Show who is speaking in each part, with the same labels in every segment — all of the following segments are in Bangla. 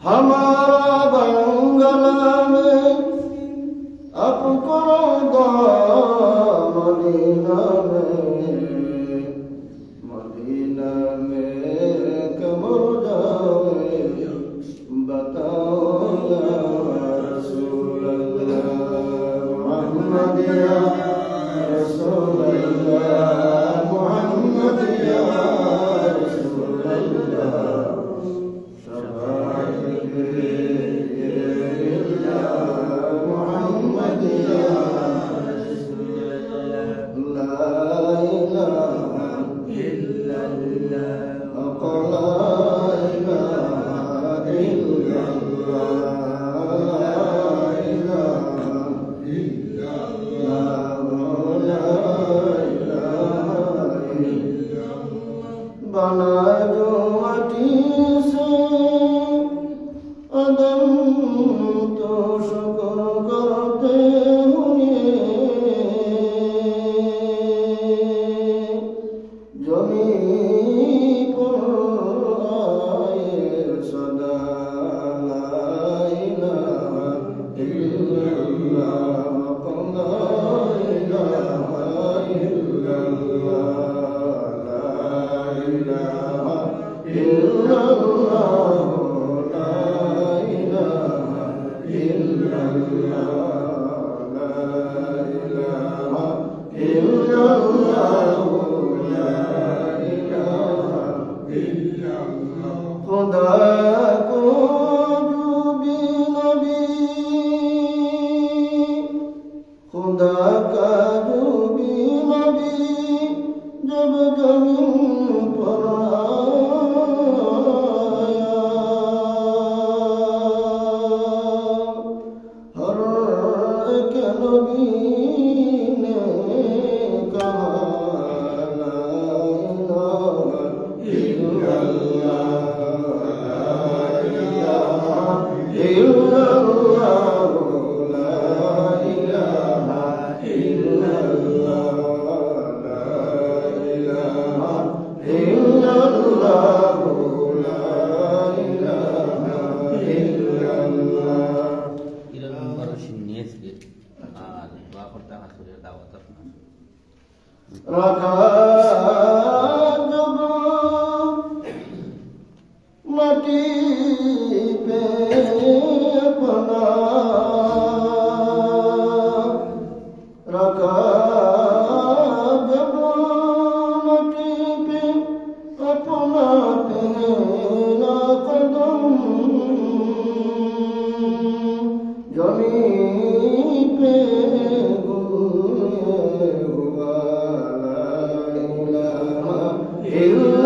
Speaker 1: हमारा बंगला में आपको मदीना में कमर जाए बताओ या रसूल अल्लाह मोहम्मद या रसूल अल्लाह मोहम्मद या रसूल अल्लाह बना जो माटी से अदम तो शुक्र करते हुए जमी पर आए सदा ला इलाहा इल्लल्लाह ला इलाहा इल्लल्लाह खुदा का जो भी नबी जब जमीन पर आया हर एक नबी ने कहा ला इलाहा इल्लल्लाह ला इलाहा इल्लल्लाह माटी पे अपना रखा जब माटी पे अपना पहना कदम जमीन पे
Speaker 2: الله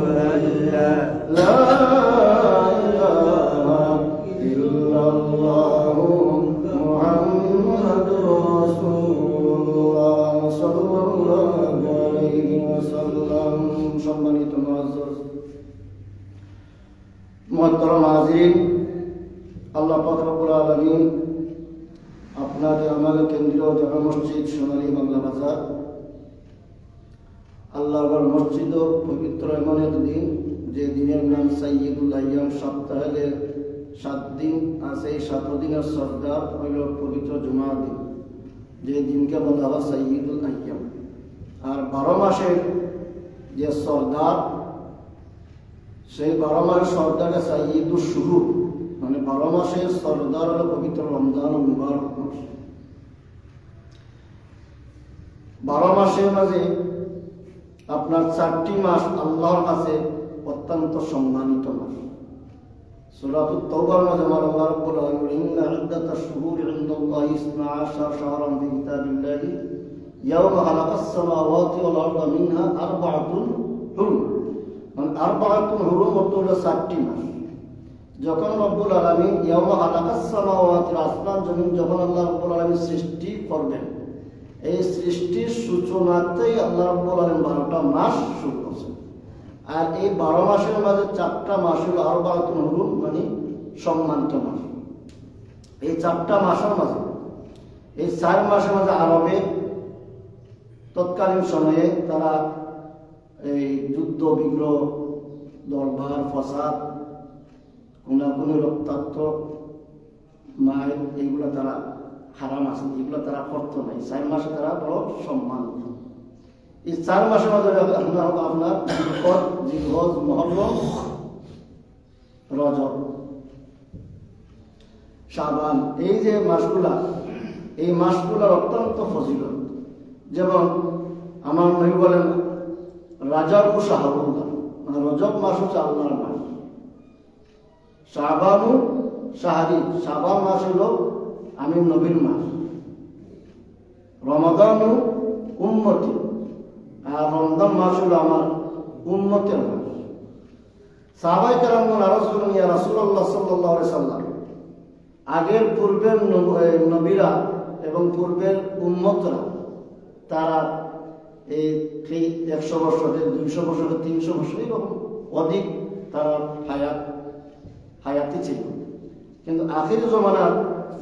Speaker 1: লা ইলাহা ইল্লাল্লাহ মুহাম্মাদুর রাসূলুল্লাহ সাল্লাল্লাহু আলাইহি ওয়াসাল্লাম। সম্মানিত মুআজ্জাজ মুহতারাম হাজিরিন, আল্লাহ পাক রব্বুল আলামিন আপনাদের আমাদের কেন্দ্রীয় জামে মসজিদ সোনালী বাংলা বাজার আল্লাহর মসজিদ পবিত্র এমন এক দিন যে দিনের নাম সাইয়্যিদুল আইয়াম। সপ্তাহে 7 দিন আছে, এই 7 দিনের সর্দার হইল পবিত্র জুমার দিন, যে দিনকে বলা হয় সাইয়্যিদুল আইয়াম। আর 12 মাসের যে সর্দার, সেই 12 মাসের সর্দারে সাইয়্যিদুল শুহুর, মানে 12 মাসের সর্দার হলো পবিত্র রমজান মুবারক মাস। 12 মাসের মাঝে আপনার 4টি মাস আল্লাহর কাছে অত্যন্ত সম্মানিত মাস। সূরাতুত তাওবার মাঝে আল্লাহ রাব্বুল আলামিন ইন্না ইদ্দাতাশ শুহুরি ইনদাল্লাহি 12 শাহরান ফি কিতাবিল্লাহি ইয়াওমা খালাকাস সামাওয়াতি ওয়াল আরদা মিনহা আরবাআতুন হুরুম। মানে আরবাআতুন হুরুম অর্থ হলো 4টি মাস। যখন রব্বুল আলামিন ইয়াওমা খালাকাস সামাওয়াতি, আসমান জমিন যখন আল্লাহ রাব্বুল আলামিন সৃষ্টি করবেন, এই সৃষ্টির সূচনাতেই আল্লাহ রাব্বুল আলামিন 12টা মাস শুরু করছেন। আর এই 12 মাসের মাঝে 4টা মাস হলো আরবাআতুন হুরুম, মানে সম্মানিত মাস। এই 4টা মাসের মাঝে, এই 4 মাসের মাঝে আরবে তৎকালীন সময়ে তারা এই যুদ্ধ বিগ্রহ, দরবার ফসাদ, কোনাকুনি, রক্তাক্ত, মায়ের, এইগুলো তারা হারাম আছে, এগুলো তারা করতো না। এই 4 মাসে তারা বড় সম্মান। এই 4 মাসের মধ্যে আপনার জিলহজ, মুহররম, রজব, শাবান, এই যে মাসগুলা, এই মাসগুলার অত্যন্ত ফজিলত। যেমন আমার নবী বলেন রাজব ও শাহরুল্লাহ, মানে রজব মাস হচ্ছে আল্লাহর মাস। শাবানু শাহরি, শাবান মাস হলো আমি নবীর মাস। রমাদানু উম্মতি, আর রমজান মাস হলো আমার উম্মতের মাস। সাহাবায়ে কেরাম আরজ করেন ইয়া রাসূলুল্লাহ সাল্লাল্লাহু আলাইহি সাল্লাম, আগের পূর্বের নবীরা এবং পূর্বের উম্মতরা তারা এই 100 বছর, 200 বছর, 300 বছর এরকম অধিক তারা হায়াতি ছিল। কিন্তু আখিরি জমানার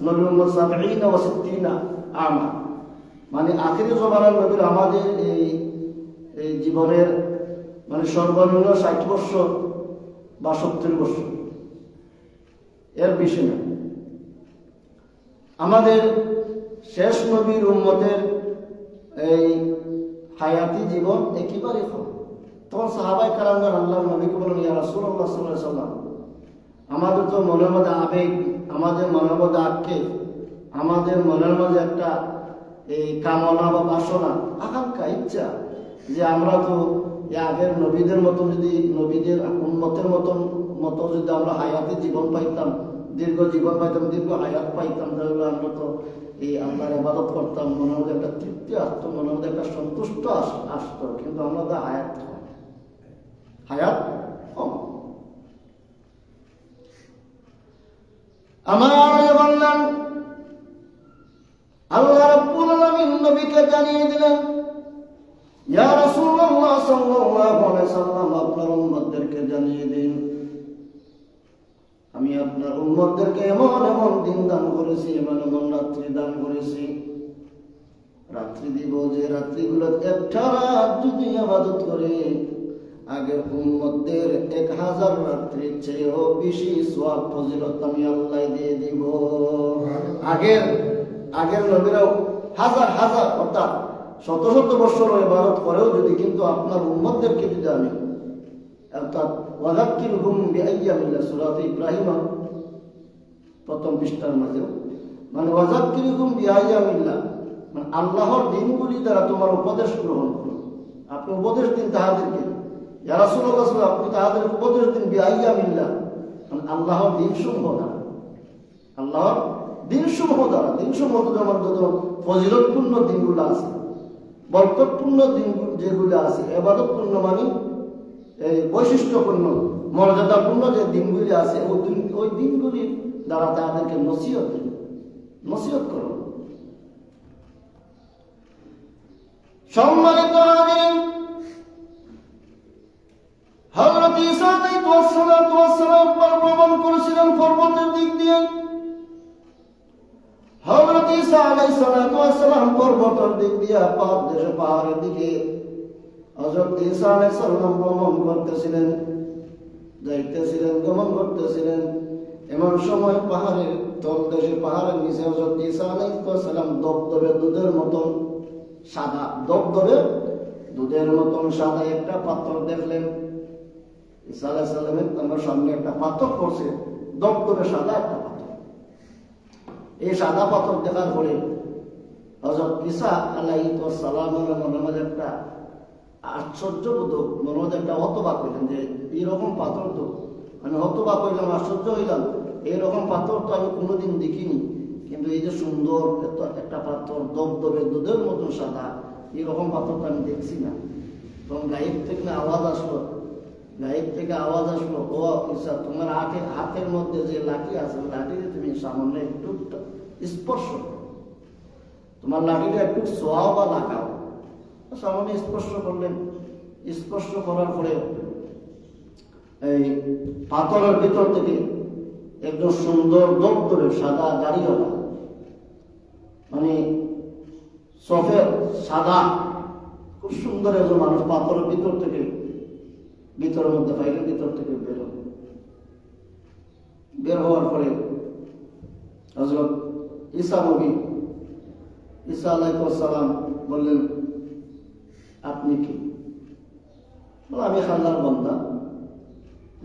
Speaker 1: নবী মুহাম্মদ 70 ওয়া 60 আমা, মানে আখিরি জমানার নবীর আমাদের এই জীবনের মানে সর্বনিম্ন 60 বছর বা 70 বছর, এর বেশি না। আমাদের শেষ নবীর উম্মতের এই হায়াতি জীবন একেবারে কম। তখন সাহাবায়ে কেরামগণ আল্লাহর নবীকে বলেন ইয়া রাসূলুল্লাহ সাল্লাল্লাহু আলাইহি ওয়াসাল্লাম, আমাদের তো মনের মধ্যে আবেগ, আমাদের মনের মধ্যে আক্ষেপ, আমাদের মনের মধ্যে একটা এই কামনা বা বাসনা, আকাঙ্ক্ষা, ইচ্ছা যে আমরা তো আগের নবীদের মতো, যদি নবীদের উম্মতের মতো যদি আমরা হায়াতি জীবন পাইতাম, দীর্ঘ জীবন পাইতাম, দীর্ঘ হায়াত পাইতাম, তাহলে আমরা তো এই আল্লাহর ইবাদত করতাম, মনের মধ্যে একটা তৃপ্তি আসতো, মনের মধ্যে একটা সন্তুষ্ট আসতো। কিন্তু আমাদের হায়াত কম। আমার বললাম আল্লাহ রাব্বুল আলামিন নবীকে জানিয়ে দিলেন ইয়া রাসূলুল্লাহ সাল্লাল্লাহু আলাইহি সাল্লাম, আপনার উম্মতদেরকে জানিয়ে দিন আমি আপনার উম্মতদেরকে এমন এমন দিন দান করেছি, এমন এমন রাত্রি দান করেছি, রাত্রি দিব যে রাত্রিগুলো একটা রাত যদি ইবাদত করে আগের উম্মতদের 1000 রাত্রির চেয়েও বেশি সওয়াব ফজিলত আমি আল্লাহ দিয়ে দিব। আগের নবীরাও হাজার অর্থাৎ শত বছর ইবাদত করেও যদি কিন্তু আপনার উম্মতদেরকে যদি আমি অর্থাৎ ওয়াযাক্কিরহুম বিআইয়ামিল্লাহ, সূরা ইব্রাহিম প্রথম পৃষ্ঠার মাঝে, মানে ওয়াযাক্কিরহুম বিআইয়ামিল্লাহ, মানে আল্লাহর দিনগুলি দ্বারা তোমার উপদেশ গ্রহণ করো। আপনি উপদেশ দিন তাহাদেরকে, ইয়া রাসূলুল্লাহ সাল্লাল্লাহু আলাইহি ওয়াসাল্লাম, আপনি তাহাদের উপদেশ দিন বিআইয়ামিল্লাহ, মানে আল্লাহর দিনসমূহ দ্বারা, আল্লাহর দিনসমূহ দ্বারা। দিনসমূহ যেমন যত ফজিলতপূর্ণ দিনগুলো আছে, বরকতপূর্ণ দিন যেগুলো আছে, ইবাদতপূর্ণ মানে এই বৈশিষ্ট্যপূর্ণ মর্যাদাপূর্ণ যে দিনগুলি আছে ওই দিনগুলির দ্বারা তাদেরকে নসিহত করো। সম্মানিত হাজিরিন, হযরত ঈসা আলাইহিস সালাম ভ্রমণ করেছিলেন পর্বতের দিক দিয়ে। হযরত ঈসা আলাইহিস সালাম পর্বতের দিক দিয়ে পাহাড়ের দিকে হযরত ঈসা আলাইহিস সালাম ভ্রমণ করতেছিলেন, যাইতেছিলেন, গমন করতেছিলেন। এমন সময় পাহাড়ের তলদেশে, পাহাড়ের নিচে হযরত ঈসা আলাইহিস সালাম দবদবে দুধের মতন সাদা, দবদবে দুধের মতন সাদা একটা পাথর দেখলেন। ঈসা আলাইহিস সালামের আমার সামনে একটা পাথর পড়ছে, দবদবে সাদা একটা পাথর। এই সাদা পাথর দেখার পরে হযরত ঈসা আলাইহিস সালামের মনের মধ্যে একটা আশ্চর্যবোধক, মনের মধ্যে একটা হতবাক হইলেন যে এইরকম পাথর তো আমি হতবাক হইলাম, আশ্চর্য হইলাম, এইরকম পাথর তো আমি কোনোদিন দেখিনি। কিন্তু এই যে সুন্দর একটা পাথর দবদবে দুধের মতো সাদা, এরকম পাথর তো আমি দেখছি না। তখন গায়েব থেকে আওয়াজ আসলো, ও ঈসা, তোমার হাতের মধ্যে যে লাঠি আছে, লাঠিতে তুমি সামান্য একটু স্পর্শ করো, তোমার লাঠিটা একটু ছোঁয়াও বা লাগাও। সামান্য স্পর্শ করলেন। স্পর্শ করার পরে এই পাথরের ভিতর থেকে একদম সুন্দর দপ্তরে সাদা দাড়িওয়ালা, মানে সফেদ সাদা, খুব সুন্দর একজন মানুষ পাথরের ভিতর থেকে, ভিতরের মধ্যে বাইরের ভিতর থেকে বের হওয়ার পরে হযরত ঈসা নবী ঈসা আলাইহিস সালাম বললেন, আপনি কি? বলে, আমি আল্লাহর বান্দা।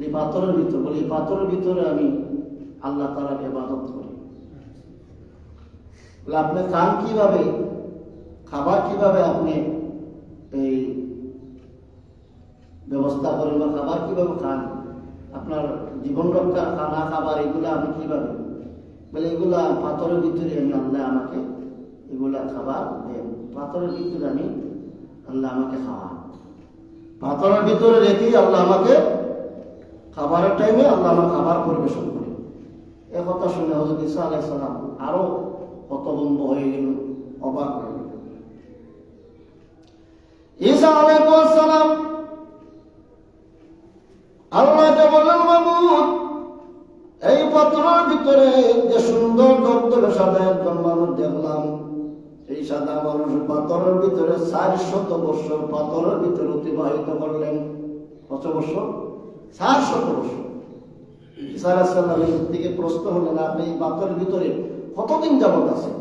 Speaker 1: এই পাথরের ভিতর, বলি এই পাথরের ভিতরে আমি আল্লাহ তাআলার ইবাদত করি। বলে, আপনি খান কিভাবে, খাবার কিভাবে আপনি এই ব্যবস্থা করেন, বা খাবার কিভাবে খান, আপনার জীবন রক্ষার খানা খাবার এগুলা আপনি কিভাবে? বলে, এগুলা পাথরের ভিতরে আমি, আল্লাহ আমাকে এগুলা খাবার দেন, পাথরের ভিতরে আমি, আল্লাহ আমাকে খাওয়া, পাথরের ভিতরে রেখেই আল্লাহ আমাকে খাবারের টাইমে আল্লাহ আমার খাবার পরিবেশন করে। এ কথা শুনে হযরত ঈসা আলাইহিস সালাম আরো হতভম্ব হয়ে গেল, অবাক হয়ে গেল। ঈসা আলাইহিস সালাম আল্লাহকে বললেন, মাবুদ, এই পাথরের ভিতরে যে সুন্দর দপ্তরে সাদা একজন মানুষ দেখলাম, এই সাদা মানুষ পাথরের ভিতরে 400 বছর পাথরের ভিতরে অতিবাহিত করলেন। কত বছর? 400 বছর। ঈসা আলাইহিস সালামের থেকে প্রশ্ন হলেন, আপনি এই পাথরের ভিতরে কতদিন যাবত আছেন?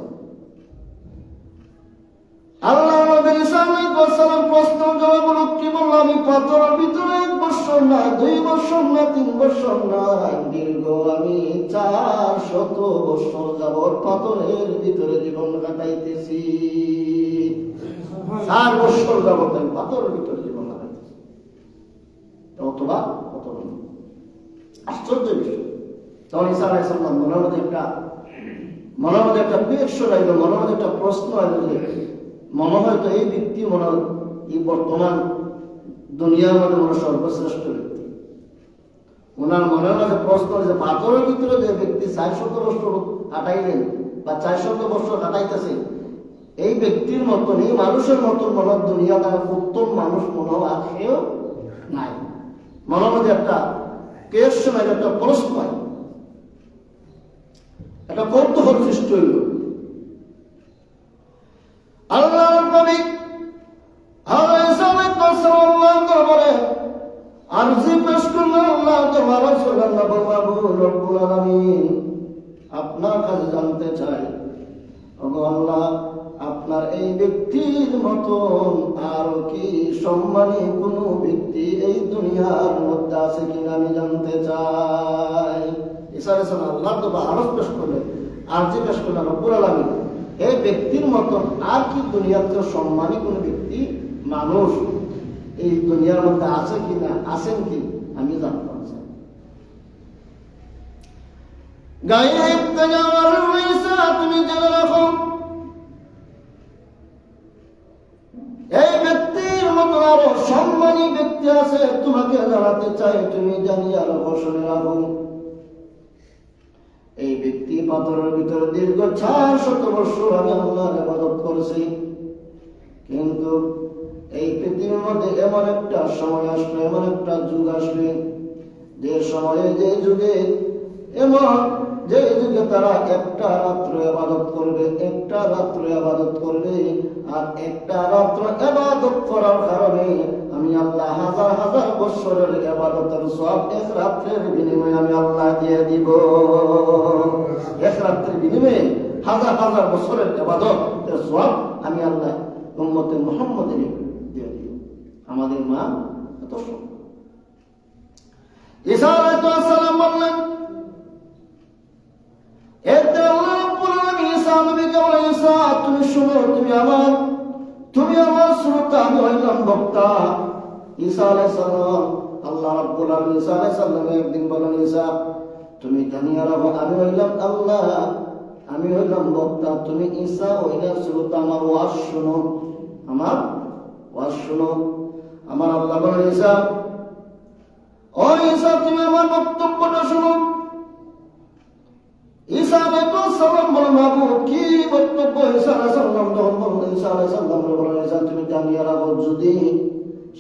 Speaker 1: আল্লাহ নবী ঈসা আলাইহিস সালাম প্রশ্ন জবাব হলো, কি বললাম, আমি পাথরের ভিতরে 1 বছর না, 2 বছর না, 3 বছর না, দীর্ঘ আমি 400 বছর যাবত পাথরের ভিতরে জীবন কাটাইতেছি। 4 বছর যাবত আমি পাথরের ভিতরে জীবন কাটাইতেছি। অথবা আশ্চর্য বিষয়। তখন ঈসা আলাইহিস সালাম মনের মধ্যে একটা রিঅ্যাকশন আইল, মনের মধ্যে একটা প্রশ্ন আইল যে মনে হয় তো এই ব্যক্তি মনে হয় এই বর্তমান দুনিয়ার মধ্যে মনে সর্বশ্রেষ্ঠ ব্যক্তি। ওনার মনের মধ্যে প্রশ্ন যে পাথরের ভিতরে যে ব্যক্তি 400 বছর কাটাইলেন বা 400 বছর কাটাইতেছে, এই ব্যক্তির মতন, এই মানুষের মতন মনে হয় দুনিয়া দ্বারা উত্তম মানুষ মনে হয় আর কেউ নাই। মনের মধ্যে একটা কোয়েশ্চন, একটা প্রশ্ন, একটা কৌতূহল সৃষ্টি হইল। আল্লাহর নবী ঈসা আলাইহিস সালাম দরবারে আরজি পেশ করলেন, আল্লাহ দরবারে সুবহানাল্লাহ, মাবুদ রব্বুল আলামিন, আপনার কাছে জানতে চাই, ওগো আল্লাহ, আপনার এই ব্যক্তির মতন আর কি সম্মানী কোন ব্যক্তি এই দুনিয়ার মধ্যে আছে কিনা আমি জানতে চাই। ঈসা আলাইহিস সালাম আল্লাহর দরবারে আরজ পেশ করলেন, আরজি পেশ করলেন, রব্বুল আলামিন, এই ব্যক্তির মতন আর কি দুনিয়াতে সম্মানী কোন ব্যক্তি মানুষ এই দুনিয়ার মধ্যে আছে কিনা, আছেন কি আমি জানতে চাই। গায়েব থেকে আমার ঈসা, তুমি জেনে রাখো, এই ব্যক্তির মতন আরো সম্মানী ব্যক্তি আছে, তোমাকে জানাতে চাই, তুমি জানিয়ে রাখো, শুনে রাখো। এই ব্যক্তি পাথরের ভিতরে দীর্ঘ 600 বছর আমি আল্লাহর ইবাদত করেছি, কিন্তু এই পৃথিবীর মধ্যে এমন একটা সময় আসবে, এমন একটা যুগ আসবে, যে সময়ে, যে যুগে তারা একটা রাত্র ইবাদত করবে, একটা রাত্র ইবাদত করবে, আর একটা রাত্র ইবাদত করার কারণে আমি আল্লাহ হাজার হাজার বছরের ইবাদতের সওয়াব এক রাত্রের বিনিময়ে আমি আল্লাহ দিয়ে দিব। এক রাত্রের বিনিময়ে হাজার হাজার বছরের ইবাদতের সওয়াব আমি আল্লাহ উম্মতে মুহাম্মদের দিয়ে দিব। আমাদের মা এত ঈসা আলাইহিস সালাম বললেন, তুমি শুনো, তুমি আমার শ্রোতা, আমি হইলাম বক্তা। ঈসা আলাইহিস সালাম, আল্লাহ রাব্বুল আলামিন ঈসা আলাইহিস সালামকে একদিন বলেন, ঈসা তুমি জানিয়ে রাখো, আমি হইলাম আল্লাহ, আমি হইলাম বক্তা, তুমি ঈসা হইলা শ্রোতা, আমার ওয়াজ শুনো, আমার ওয়াজ শুনো। আমার আল্লাহ বলেন, ঈসা, ও ঈসা, তুমি আমার বক্তব্যটা শুনো। ঈসা আলাইহিস সালাম বলেন, মাবুদ কি বক্তব্য? ঈসা আলাইহিস সালাম যখন বললেন, ঈসা আলাইহিস সালাম বলেন, ঈসা তুমি জানিয়ে রাখো, যদি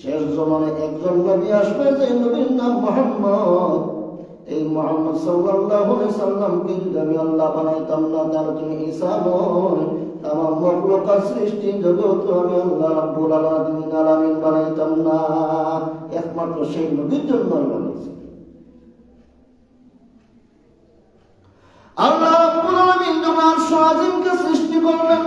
Speaker 1: শেষ জমানে একজন নবী আসবে, যে নবীর নাম মুহাম্মদ, এই মুহাম্মদ সাল্লাল্লাহু আলাইহি সাল্লামকে যদি আমি আল্লাহ বানাইতাম না, তাহলে তুমি ঈসা নয়, তামাম মখলুকাত সৃষ্টি জগৎ আমি আল্লাহ রাব্বুল আলামিন বানাইতাম না, একমাত্র সেই নবীর জন্যই বানাইছি। আল্লাহ রাব্বুল আলামিন যখন আরশ আজিমকে সৃষ্টি করলেন,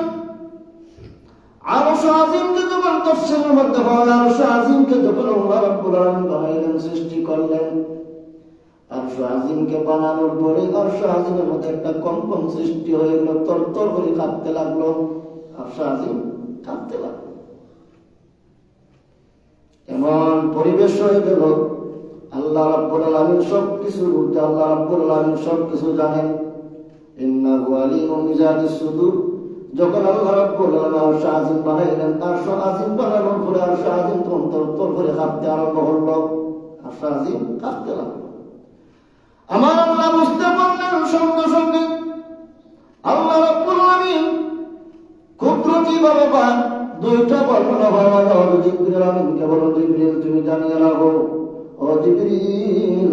Speaker 1: আরশ আজিমকে যখন তাফসীরের মধ্যে বলা, আরশ আজিমকে যখন আল্লাহ রাব্বুল আলামিন বানাইলেন, সৃষ্টি করলেন, আরশ আজিমকে বানানোর পরে আরশ আজিমের মধ্যে একটা কম্পন সৃষ্টি হয়ে গেল, তরতর করে কাঁপতে লাগলো, আরশ আজিম কাঁপতে লাগলো। এমন পরিবেশ হয়ে গেল, আল্লাহ রাব্বুল আলামিন সবকিছুর ঊর্ধ্বে, আল্লাহ রাব্বুল আলামিন সবকিছু জানেন। ইন্নাহু আলিমুম বিযাতিস সুদূর। যখন আল্লাহ রাব্বুল আলামিন আরশ আজিম বানাইলেন, আরশ আজিম বানানোর পরে আরশ আজিম তরতর করে কাঁপতে আরম্ভ হলো, আরশ আজিম কাঁপতে লাগলো। আমার আল্লাহ বুঝতে পারলেন, সঙ্গে সঙ্গে আল্লাহ রাব্বুল আলামিন কুদরতিভাবে দুইটা বর্ণনা পাওয়া গেল। জিবরিল আমিনকে বলল, জিবরিল তুমি জানিয়ে রাখো, ও জিবরিল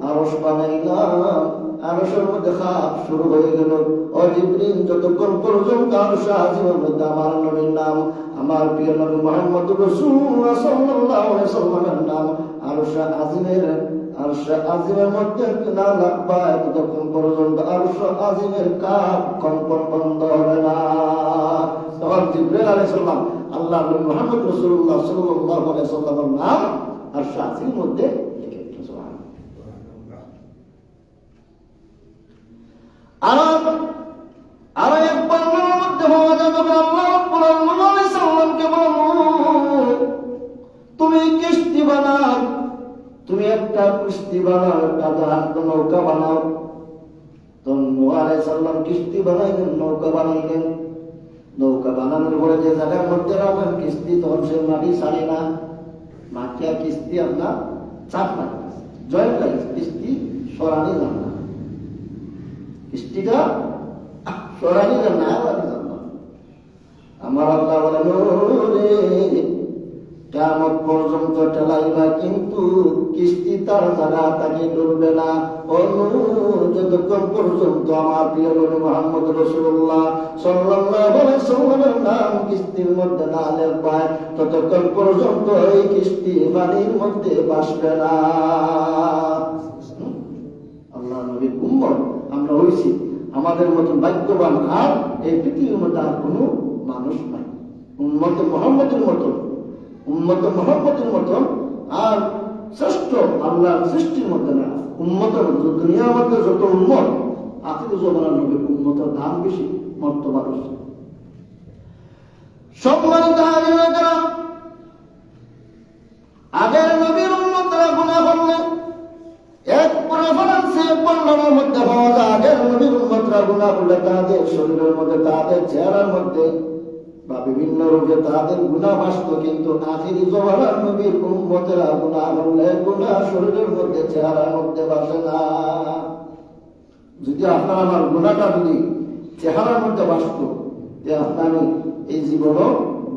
Speaker 1: আরশ বানাইলাম, আরশের মধ্যে খাপ শুরু হয়ে গেল। ও জিবরিল যতক্ষণ পর্যন্ত আরশ আজিমের মধ্যে আমার নবীর নাম, আমার প্রিয় নবী মুহাম্মদুর রাসূলুল্লাহ সাল্লাল্লাহু আলাইহি সাল্লামের নাম আরশ আজিমের মধ্যে না লাগবে, ততক্ষণ পর্যন্ত আরশ আজিমের কাপ কম্পন বন্ধ হবে না। তখন জিবরিল আলাইহিস সালাম আল্লাহ নবী মুহাম্মদ রাসূলুল্লাহ সাল্লাল্লাহু আলাইহি সাল্লামের নাম আরশ আজিমের মধ্যে লিখে দিলেন। সুবহানাল্লাহ। আর একবার মধ্যে হওয়া যায়, তখন আল্লাহ রাব্বুল আলামিন সাল্লামকে বললেন, তুমি কিস্তি বানাও, তুমি একটা কিস্তি বানাও, একটা জাহাজ নৌকা বানাও। তো নূহ আলাইহিস সালাম কিস্তি বানাইলেন, নৌকা বানাইলেন। নৌকা বানানোর পরে যে জায়গার মধ্যে রাখবেন কিস্তি, তখন সে মাটি ছাড়ে না, মাটিয়া কিস্তি আপনার চাপ না, জয়েন্ট লাগে, কিস্তি সরানি যান না, কিস্তিটা সরানি যান না, আমার আল্লাহ বলে, কিয়ামত পর্যন্ত ঠেলাইবা, কিন্তু কিস্তি তার জায়গা তাকে ডুববে না। যতক্ষণ পর্যন্ত আমার প্রিয় নবী মুহাম্মদ রাসূলুল্লাহ সাল্লাল্লাহু আলাইহি সাল্লামের নাম কিস্তির মধ্যে না লেখবায়, ততক্ষণ পর্যন্ত এই কিস্তি পানির মধ্যে ভাসবে না। আল্লাহ নবীর উম্মত আমরা হইছি, আমাদের মতন ভাগ্যবান আর এই পৃথিবীর মধ্যে আর কোনো মানুষ নাই। উম্মতে মুহাম্মদের মতন, উম্মতে মুহাম্মদের মতন আর শ্রেষ্ঠ আল্লাহর সৃষ্টির মধ্যে না। উম্মতের দুনিয়ার মধ্যে যত উম্মত, আখির জামানার নবীর উম্মতের দাম বেশি, মর্তবা বেশি। সম্মানিত হাজিরা, আগের নবীর উম্মতরা গুনাহ করলে এক প্রেফারেন্সে বর্ণনার মধ্যে পাওয়া যায়, আগের নবীর উম্মতরা গুনাহ করলে তাদের শরীরের মধ্যে, তাদের চেহারার মধ্যে বা বিভিন্ন রূপে তাদের গুনাহ বাসত, কিন্তু আখিরি জমানার নবীর উম্মতেরা গুনাহ করলে গুনাহ শরীরের মধ্যে চেহারার মধ্যে বাসে না। যদি আপনার আমার গুনাহটা যদি চেহারার মধ্যে বাসত, যে আপনার এই জীবনও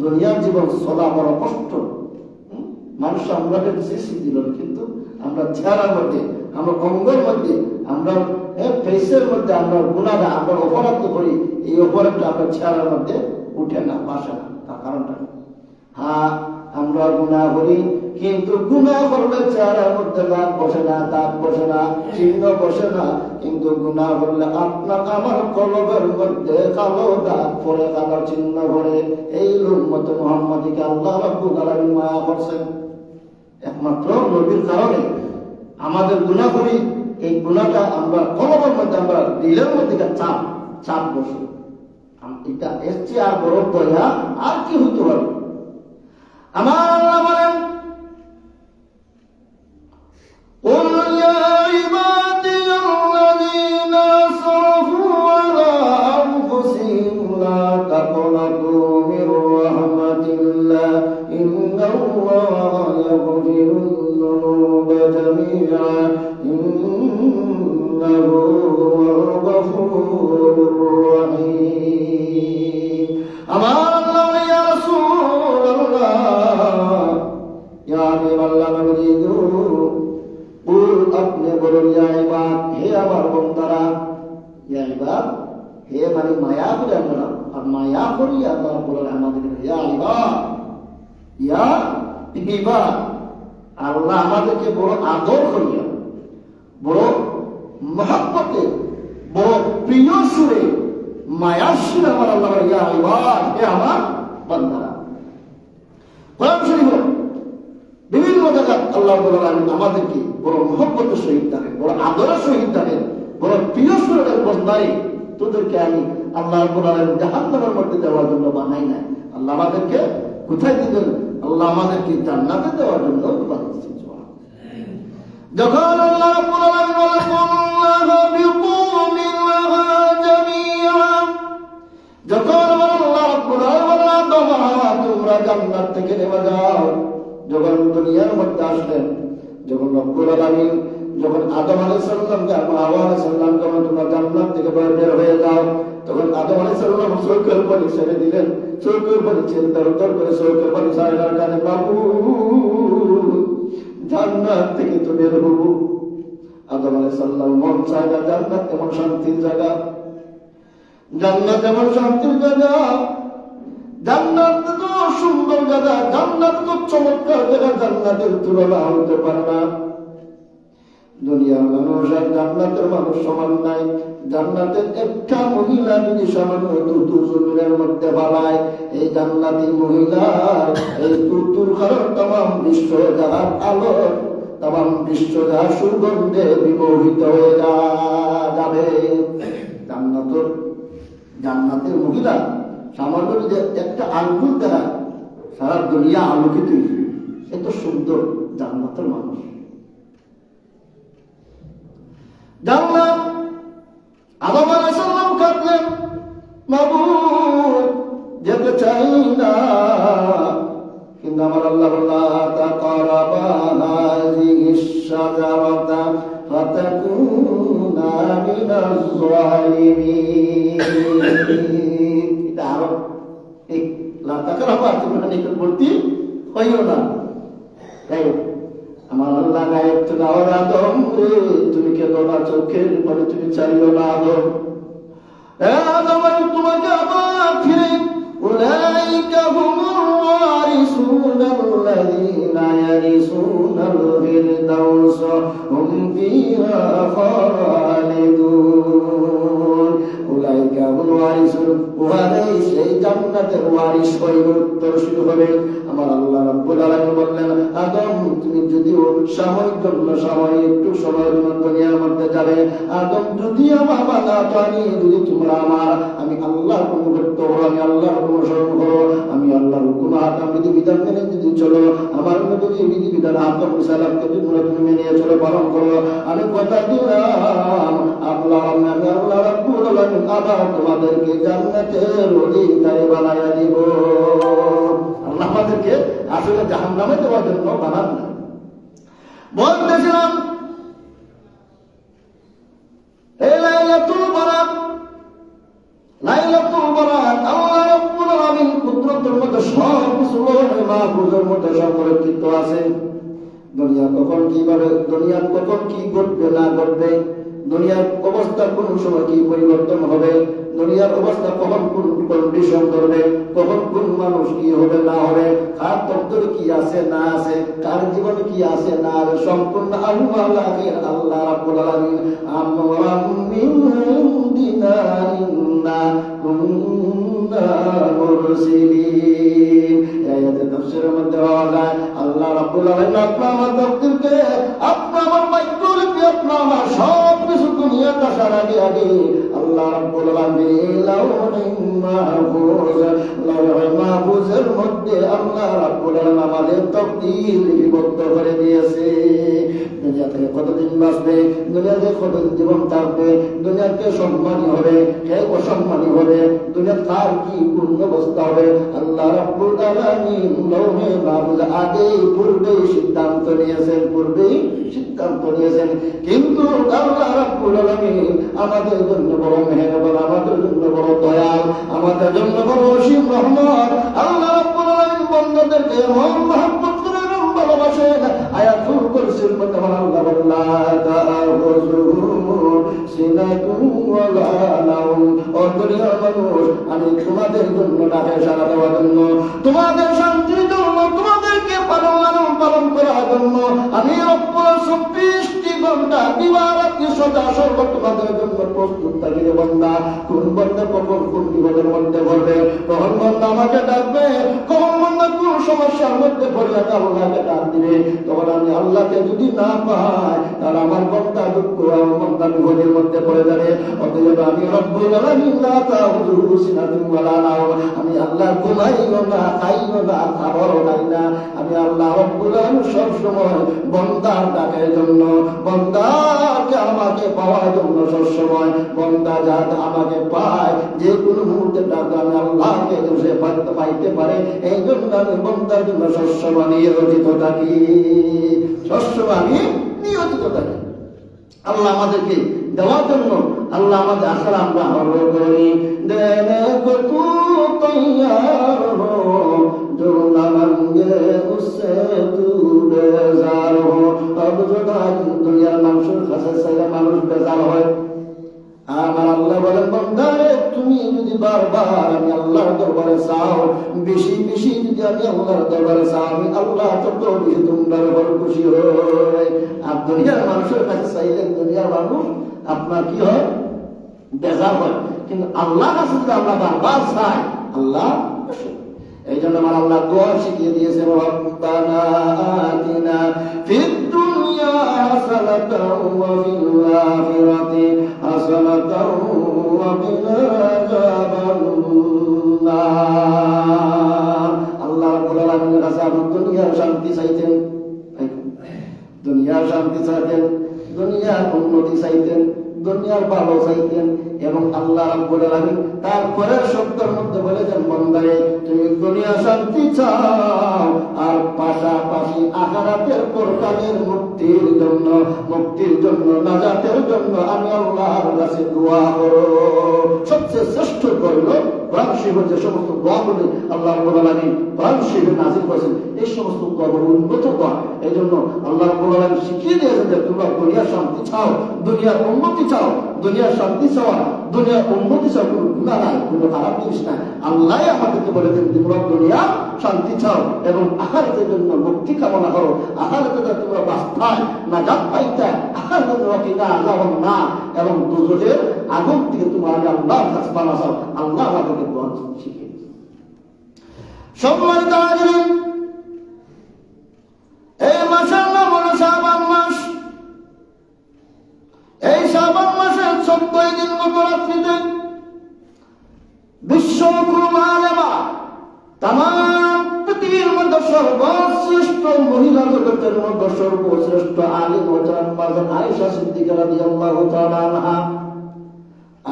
Speaker 1: দুনিয়ার জীবন চলা বড় কষ্ট। মানুষ আমাদের সৃষ্টি দিল, কিন্তু আমরা চেহারার মধ্যে, আমরা অঙ্গের মধ্যে, আমরা ফেসের মধ্যে আমরা গুনাহটা আমরা অপরাধ করি, এই অপরাধটা আমরা চেহারার মধ্যে উঠে না, বাসে না। তার কারণটা হ্যাঁ, আমরা গুনাহ করি, কিন্তু গুনাহ করলে চেহারার মধ্যে দাগ বসে না, দাগ বসে না, চিহ্ন বসে না। কিন্তু গুনাহ করলে আপনার আমার কলবের মধ্যে কালো দাগ পড়ে, কালো চিহ্ন পড়ে। এই উম্মত মুহাম্মাদীকে আল্লাহ রাব্বুল আলামিন মায়া করছেন একমাত্র নবীর কারণে। আমাদের গুনাহ করি, এই গুনাহটা আমরা কলবের মধ্যে, আমরা দিলের মধ্যে চাপ চাপ বসে। এটা এর চেয়ে আর বড় দয়া আর কি হতে পারে? আমার আল্লাহ বলেন, قُلْ يَا عِبَادِيَ الَّذِينَ أَسْرَفُوا عَلَىٰ أَنفُسِهِمْ لَا تَقْنَطُوا مِن رَّحْمَةِ اللَّهِ إِنَّ اللَّهَ يَغْفِرُ الذُّنُوبَ جَمِيعًا إِنَّهُ هُوَ الْغَفُورُ الرَّحِيمُ। আমার আল্লাহ ইয়া রাসূলুল্লাহ, ইয়া হাবিবাল্লাহ, নবীজু কুল, আপনি বলুন, ইয়া ইবাদ, হে আমার বান্দারা। ইয়া ইবাদ, হে মানে মায়া করে আমরা, আর মায়া করি আল্লাহ বলেন আমাদের, ইয়া ইবাদ, ইয়া ইবাদ। আল্লাহ আমাদেরকে বড় আদর করিয়া, বড় মহব্বতে, বড় প্রিয় সুরে, মায়ার সুরে আমার আল্লাহ বলে, ইয়া ইবাদ, হে আমার বান্দারা। কোরআন শরীফ বিভিন্ন জায়গায় আল্লাহ বলেন আমাদেরকে বড় মহব্বতের সহিত দেখেন, বড় আদরের সহিত দেখেন, বড় প্রিয় সুরের বন্দাই, তোদেরকে আমি আল্লাহ বলেন জাহান্নামের মধ্যে দেওয়ার জন্য বানাই নাই। আল্লাহ আমাদেরকে কোথায় দিবেন? আল্লাহ আমাদেরকে জান্নাতে দেওয়ার জন্য বানিয়েছেন। যখন আল্লাহ রাব্বুল আলামিন বলেন, "কুল্লাহু মিনহা জামিআ", যখন আল্লাহ রাব্বুল আলামিন বলেন, তোমরা জান্নাত থেকে নেমে যাও। যখন দুনিয়ার মধ্যে আসলেন, যখন রব্বুল আলামিন যখন আদম আলাইহিস সালামকে, হাওয়া আলাইহিস সালামকে যখন তোমরা জান্নাত থেকে বের হয়ে যাও, তখন আদম আলাইহিস সালাম চৌকের পানি ছেড়ে দিলেন। চৌকের পানি ছেড়ে দরদর করে চৌকের পানি ছাড়ার কারণে, বাবু জান্নাত থেকে তো বের হবো। আদম আলাইহিস সালাম মন চায় না, জান্নাত এমন শান্তির জায়গা, জান্নাত এমন শান্তির জায়গা, জান্নাত তো সুন্দর জায়গা, জান্নাত তো চমৎকার জায়গা, জান্নাতের তুলনা হতে পারে না। দুনিয়ার মানুষ আর জান্নাতের মানুষ সমান নাই। জান্নাতের একটা মহিলা যদি সামান্য তুতু জমিনের মধ্যে বালায়, এই জান্নাতি মহিলা এই তুতুর কারণ তাম বিশ্ব যাহার আলো, তাম বিশ্ব যাহার সুগন্ধে বিমোহিত হয়ে যাবে। জান্নাতের মহিলা সামান্য যে একটা আঙ্গুল দ্বারা সারা দুনিয়া আলোকিত, এত সুন্দর জান্নাতের মানুষ। জান্নাত আদম আলাইহিস সালাম কাঁদলেন, মাবুদ যেতে চাই না, কিন্তু আমার আল্লাহ বললেন, তাকারাবা হাযিহিশ শাজারাতা ফাতাকুনা মিনাজ জালিমিন। এটা আরো এক লা তাকারাবা, তোমরা নিকটবর্তী হইও না। তাই আমার আল্লাহ গায়েব থেকে আদম রে, তুমি কেন না চোখের পরে তুমি চাইও না আদম, আদম তোমাকে আবার ফিরে, উলাইকা হুমুর ওয়ারিসুনাল্লাযীনা ইয়ারিসুনাল ফিরদাউস হুম ফিহা খালিদুন। উলাইকা হুমুল ওয়ারিসুন, ওয়ারাই সেই জান্নাতের ওয়ারিস হয়ে উত্তরসূরি হবে। আমার আল্লাহ রাব্বুল আলামিন বললেন, আদম তুমি যদিও সাময়িক জন্য সাময়িক একটু সময়ের জন্য দুনিয়ার মধ্যে যাবে। আদম যদি আমার বাধা পানি যদি তোমরা আমি আল্লাহর কোনো করতে করো, আমি আল্লাহর কোনো স্মরণ করো, আমি আল্লাহর কোনো হাকাম বিধি বিধান মেনে যদি চলো, আমার মতো যে বিধি বিধান হাকাম সালামকে তোমরা তুমি মেনে চলো, পালন করো, আমি কথা দিলাম আমি আল্লাহ রাব্বুল আলামিন আবার তোমাদেরকে জান্নাতের অধিকারী বানাইয়া দিব। আল্লাহ আমাদেরকে আসলে জাহান্নামে দেওয়ার জন্য বানান না। বলতেছিলাম এই লাইলাতুল বারাত, লাইলাতুল বারাত আল্লাহ রাব্বুল আলামিন কুদরতের মধ্যে সব কিছু লোহে মাহফুজের মধ্যে সংরক্ষিত আছে। দুনিয়া কখন কিভাবে, দুনিয়া কখন কি ঘটবে না ঘটবে, দুনিয়ার অবস্থা কোন সময় কি পরিবর্তন হবে, দুনিয়ার অবস্থা কখন কোন কন্ডিশন করবে, কখন কোন মানুষ কি হবে না হবে, কার তত্ত্বে কি আছে না আছে, কার জীবনে কি আছে না আছে, সম্পূর্ণ আল্লাহ রাব্বুল আলামিন আমরা মিন ইনদিনা ইন্না কুন্না মুরসিলিন। আয়াতে তাফসীরের মধ্যে বলা যায় আল্লাহ রাব্বুল আলামিন আপনি আমার তকদীরকে, আপনি আমার ভাগ্যকে, আপনি আমার সব কিছু দুনিয়াটা সারা দিয়ে আগে আল্লাহ রাব্বুল আলামিন লাউহে মাহফুজের মধ্যে আল্লাহ রাব্বুল আলামিন আমাদের তকদীর লিপিবদ্ধ করে দিয়েছে। দুনিয়াতে কতদিন বাঁচবে, দুনিয়াতে কতদিন জীবন থাকবে, দুনিয়াতে সম্মানী হবে, কে অসম্মানী হবে, দুনিয়া কার কি পূর্ণ অবস্থা হবে, আল্লাহ রাব্বুল আলামিন লাউহে মাহফুজ আগেই পূর্বেই সিদ্ধান্ত নিয়েছেন, পূর্বেই সিদ্ধান্ত নিয়েছেন। কিন্তু আল্লাহ রাব্বুল আলামিন আমাদের জন্য বড় মেহেরবান, আমাদের জন্য বড় দয়াল, আমাদের জন্য বড় অসীম রহমত। আল্লাহ রাব্বুল আলামিন বান্দাদেরকে এমন মহব্বত করেন, ভালোবাসেন। আয়াতুল কুরসির মধ্যে আল্লাহ বলেন লা তাআখুযুহু সিনাতুন ওয়ালা নাওম। ও দুনিয়ার মানুষ, আমি তোমাদের জন্য ডাকে সাড়া দেওয়ার জন্য, তোমাদের শান্তির জন্য, তোমাদেরকে পালন করার জন্য আমি রব্বুল 24টি ঘন্টা দিবারাত্রি সদা সর্বদা তোমাদের জন্য প্রস্তুত থাকি। বান্দা কোন বান্দা কখন কোন বিপদের মধ্যে পড়বে, কখন বান্দা আমাকে ডাকবে, কখন বান্দা কোন সমস্যার মধ্যে পড়ে আল্লাহকে ডাক দিবে, তখন আমি আল্লাহকে যদি না পাই তাহলে আমার বান্দা দুঃখ, আমার বান্দা বিপদের মধ্যে পড়ে যাবে। অতএব আমি রব্বুল আলামিন লা তাউযুহু সিনাতুন ওয়ালা নাওম, আমি আল্লাহ ঘুমাইও না, খাইও না, খাবারও খাই না। আমি আল্লাহ রব্বুল আলামিন সব সময় বান্দার ডাকের জন্য, বান্দাকে আমাকে পাওয়ার জন্য সব সময়, বান্দা যাতে আমাকে পায়, যে কোনো মুহূর্তে ডাকে আমি আল্লাহকে সে পাইতে পারে, এই জন্য আমি বান্দার জন্য সবসময় নিয়োজিত থাকি, সবসময় আমি নিয়োজিত থাকি আল্লাহ আমাদেরকে দেওয়ার জন্য। আল্লাহ আমাদের আসলে আমরা হলো করি দেনে কো তু তৈয়ার হো, जो न मांगे उससे तू बेजार हो। अब जो दुनियार মানুষের কাছে চাইলে মানুষ বেজার হয়। আমার আল্লাহ বলেন বান্দারে তুমি যদি বারবার আমি আল্লাহর দরবারে চাও, বেশি বেশি যদি আমি আল্লাহর দরবারে চাও, আমি আল্লাহ তত বেশি তোমার উপর খুশি হই। আর দুনিয়ার মানুষের কাছে চাইলে দুনিয়ার মানুষ আপনার কি হয়, বেজার হয়। কিন্তু আল্লাহর কাছে যদি আমরা বারবার চাই, আল্লাহ এই জন্য আমার আল্লাহ দোয়া শিখিয়ে দিয়েছে রব্বানা আতিনা ফিদ দুনিয়া হাসানাতাও ওয়া ফিল আখিরাতি হাসানাতাও ওয়া কিনা আযাবান্নার। আল্লাহ রাব্বুল আলামিনের কাছে আপনি দুনিয়ার শান্তি চাইতেন, দুনিয়ার শান্তি চাইতেন, দুনিয়ার উন্নতি চাইতেন, দুনিয়ার ভালো চাইতেন, এবং আল্লাহ রাব্বুল আলামিন তারপরে শব্দের মধ্যে বলেছেন বান্দারে তুমি দুনিয়া শান্তি চাও আর পাশাপাশি আখিরাতের পরকালের মুক্তির জন্য নাজাতের জন্য আমি আল্লাহর কাছে দোয়া করো। সবচেয়ে শ্রেষ্ঠ করল কোরআন শরীফের যে সমস্ত দোয়াগুলি আল্লাহ রাব্বুল আলামিন কোরআন শরীফে নাযিল করেছেন, এই সমস্ত দোয়াগুলো উন্নত দোয়া। এই জন্য আল্লাহ রাব্বুল আলামিন শিখিয়ে দিয়েছেন যে তোমরা দুনিয়ার শান্তি চাও, দুনিয়ার উন্নতি চাও, দুনিয়ার শান্তি চাওয়া, দুনিয়ার উন্নতি চাও, কোনো গুনাহ নাই, কোনো খারাপ জিনিস নাই। আল্লাহ আমাদেরকে বলেছেন তোমরা দুনিয়ার শান্তি চাও এবং আখিরাতের জন্য মুক্তি কামনা করো, আখিরাতে তোমরা বাস্তায় নাজাত পাইতে, আখিরাতের ওয়াকিনা আযাবান নার এবং দুজকের আগুন থেকে তোমরা আল্লাহর কাছে পানা চাও। আল্লাহ আমাদেরকে দোয়া শিখিয়ে দিয়েছেন। সম্মানিত হাজিরিন, এই মাশাআল্লাহ মনসা গত রাত্রিতে বিশ্ব আলেমা তাম পৃথিবীর মধ্যে সর্বশ্রেষ্ঠ মহিলা জগতের মধ্যে সর্বশ্রেষ্ঠ আলিম হযরত আয়েশা সিদ্দিকা রাদিয়াল্লাহু তাআলা আনহা।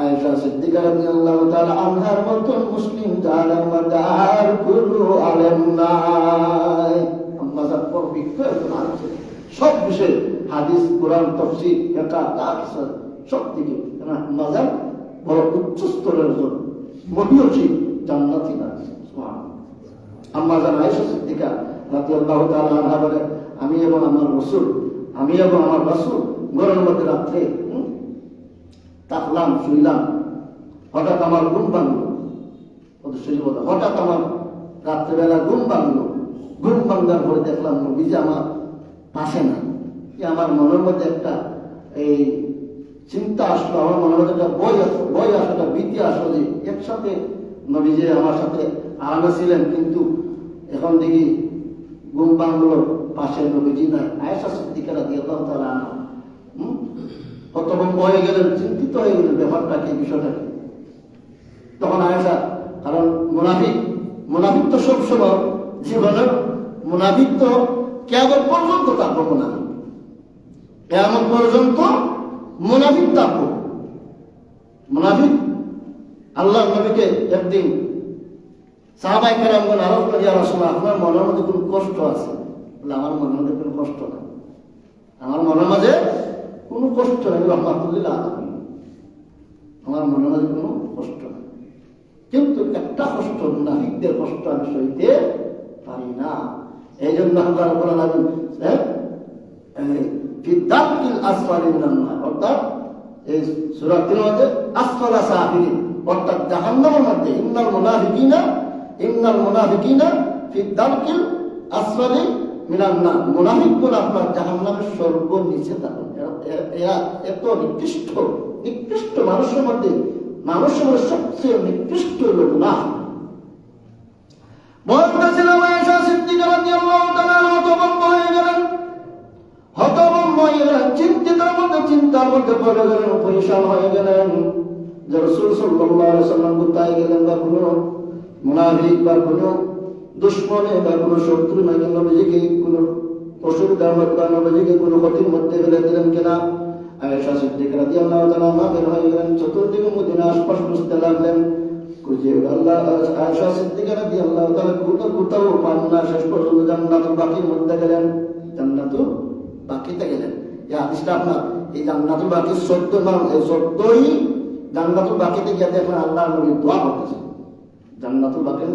Speaker 1: আয়েশা সিদ্দিকা রাদিয়াল্লাহু তাআলা আনহার মতন মুসলিম জাহানের মধ্যে আর কোনো আলেম নাই। আম্মা জান পবিত্র একজন আছে, সব বিষয়ে হাদিস, কোরআন, তাফসীর, ফিকহ, তাফসীর সব দিকে আম্মা জান বড় উচ্চ স্তরের জন, মহিয়সী জান্নাতি না। সুবহানাল্লাহ। আম্মা জান আয়েশা সিদ্দিকা রাদিয়াল্লাহু তাআলা আনহা বলেন, আমি এবং আমার রাসূল ঘরের মধ্যে রাত্রে তাকলাম, শুইলাম, হঠাৎ আমার ঘুম ভাঙলো। হঠাৎ আমার রাত্রেবেলা ঘুম ভাঙলো। ঘুম ভাঙার পরে দেখলাম নবীজি আমার পাশে নাই। আমার মনের মধ্যে একটা এই চিন্তা আসলো, আমার মনের মধ্যে একটা বই আসলো, একটা ভীতি আসলো যে একসাথে নবীজি আমার সাথে আরামে ছিলেন, কিন্তু এখন দেখি ঘুম ভাঙলো, পাশে নবীজি নাই। আয়েশা সিদ্দিকা রাদিয়াল্লাহু তাআলা আনহা হতভম্ব হয়ে গেলেন, চিন্তিত হয়ে গেলেন, ব্যাপারটা কি, বিষয়টা কি। তখন আয়েশা, কারণ মুনাফিক তো সবসময় জীবনের মুনাফিক তো কিয়ামত পর্যন্ত থাকবো, কিয়ামত পর্যন্ত মুনাফিক থাকবো। মুনাফিক আল্লাহর নবীকে একদিন সাহাবায়ে কেরামগণ আরোপ করে, ইয়া রাসূলুল্লাহ, আপনার মনের মধ্যে কোনো কষ্ট আছে? বলে, আমার মনের মধ্যে কোনো কষ্ট নাই, আমার মনের মাঝে কোনো কষ্ট নেই, রাহমাতুল্লিল আলামিন, আমার মনের মাঝে কোনো কষ্ট নেই। কিন্তু একটা কষ্ট, মুনাফিকদের কষ্ট আমি সইতে পারি না। এই জন্য আল্লাহ রাব্বুল আলামিন ফি দারকিল আসফালি মিনান নার, অর্থাৎ এই সূরা ৩ মধ্যে আসফালা সাফিলিন, অর্থাৎ জাহান্নামের মধ্যে ইন্নাল মুনাফিকিনা ফি দারকিল আসফালি মিনান নার, মুনাফিকগণ আপনার জাহান্নামের সর্বনিচে থাকেন। এরা এত নিকৃষ্ট মানুষের মধ্যে সবচেয়ে নিকৃষ্ট হলো মুনাফিক। বলতেছিলাম আয়েশা সিদ্দিকা রাদিয়াল্লাহু তাআলা হতভম্ব হয়ে গেলেন, চিন্তার মধ্যে পড়ে গেলেন, পরিশান হয়ে গেলেন যে রাসূল সাল্লাল্লাহু আলাইহি ওয়াসাল্লাম কোথায় গেলেন, বা কোনো মুনাফিক বা কোনো দুশমনে বা কোনো শত্রু নাকি নবীজিকে কোনো অসুবিধার মধ্যে, নবীজিকে কোনো ক্ষতির মধ্যে ফেলে দিলেন কিনা। আয়েশা সিদ্দিকা রাদিয়াল্লাহু তাআলা বের হয়ে গেলেন, চতুর্দিকে মদিনা আশপাশ খুঁজতে লাগলেন, খুঁজে আয়েশা সিদ্দিকা রাদিয়াল্লাহু তাআলা কোথাও পান না। শেষ পর্যন্ত জান্নাতুল বাকির মধ্যে গেলেন, জান্নাতুল বাকিতে গেলেন। এই হাদিসটা আপনার এই জান্নাতুল বাকির 14ই জান্নাতুল বাকিতে গিয়ে দেখেন আল্লাহ নবী দোয়া করতেছে। জান্নাতুল বাকির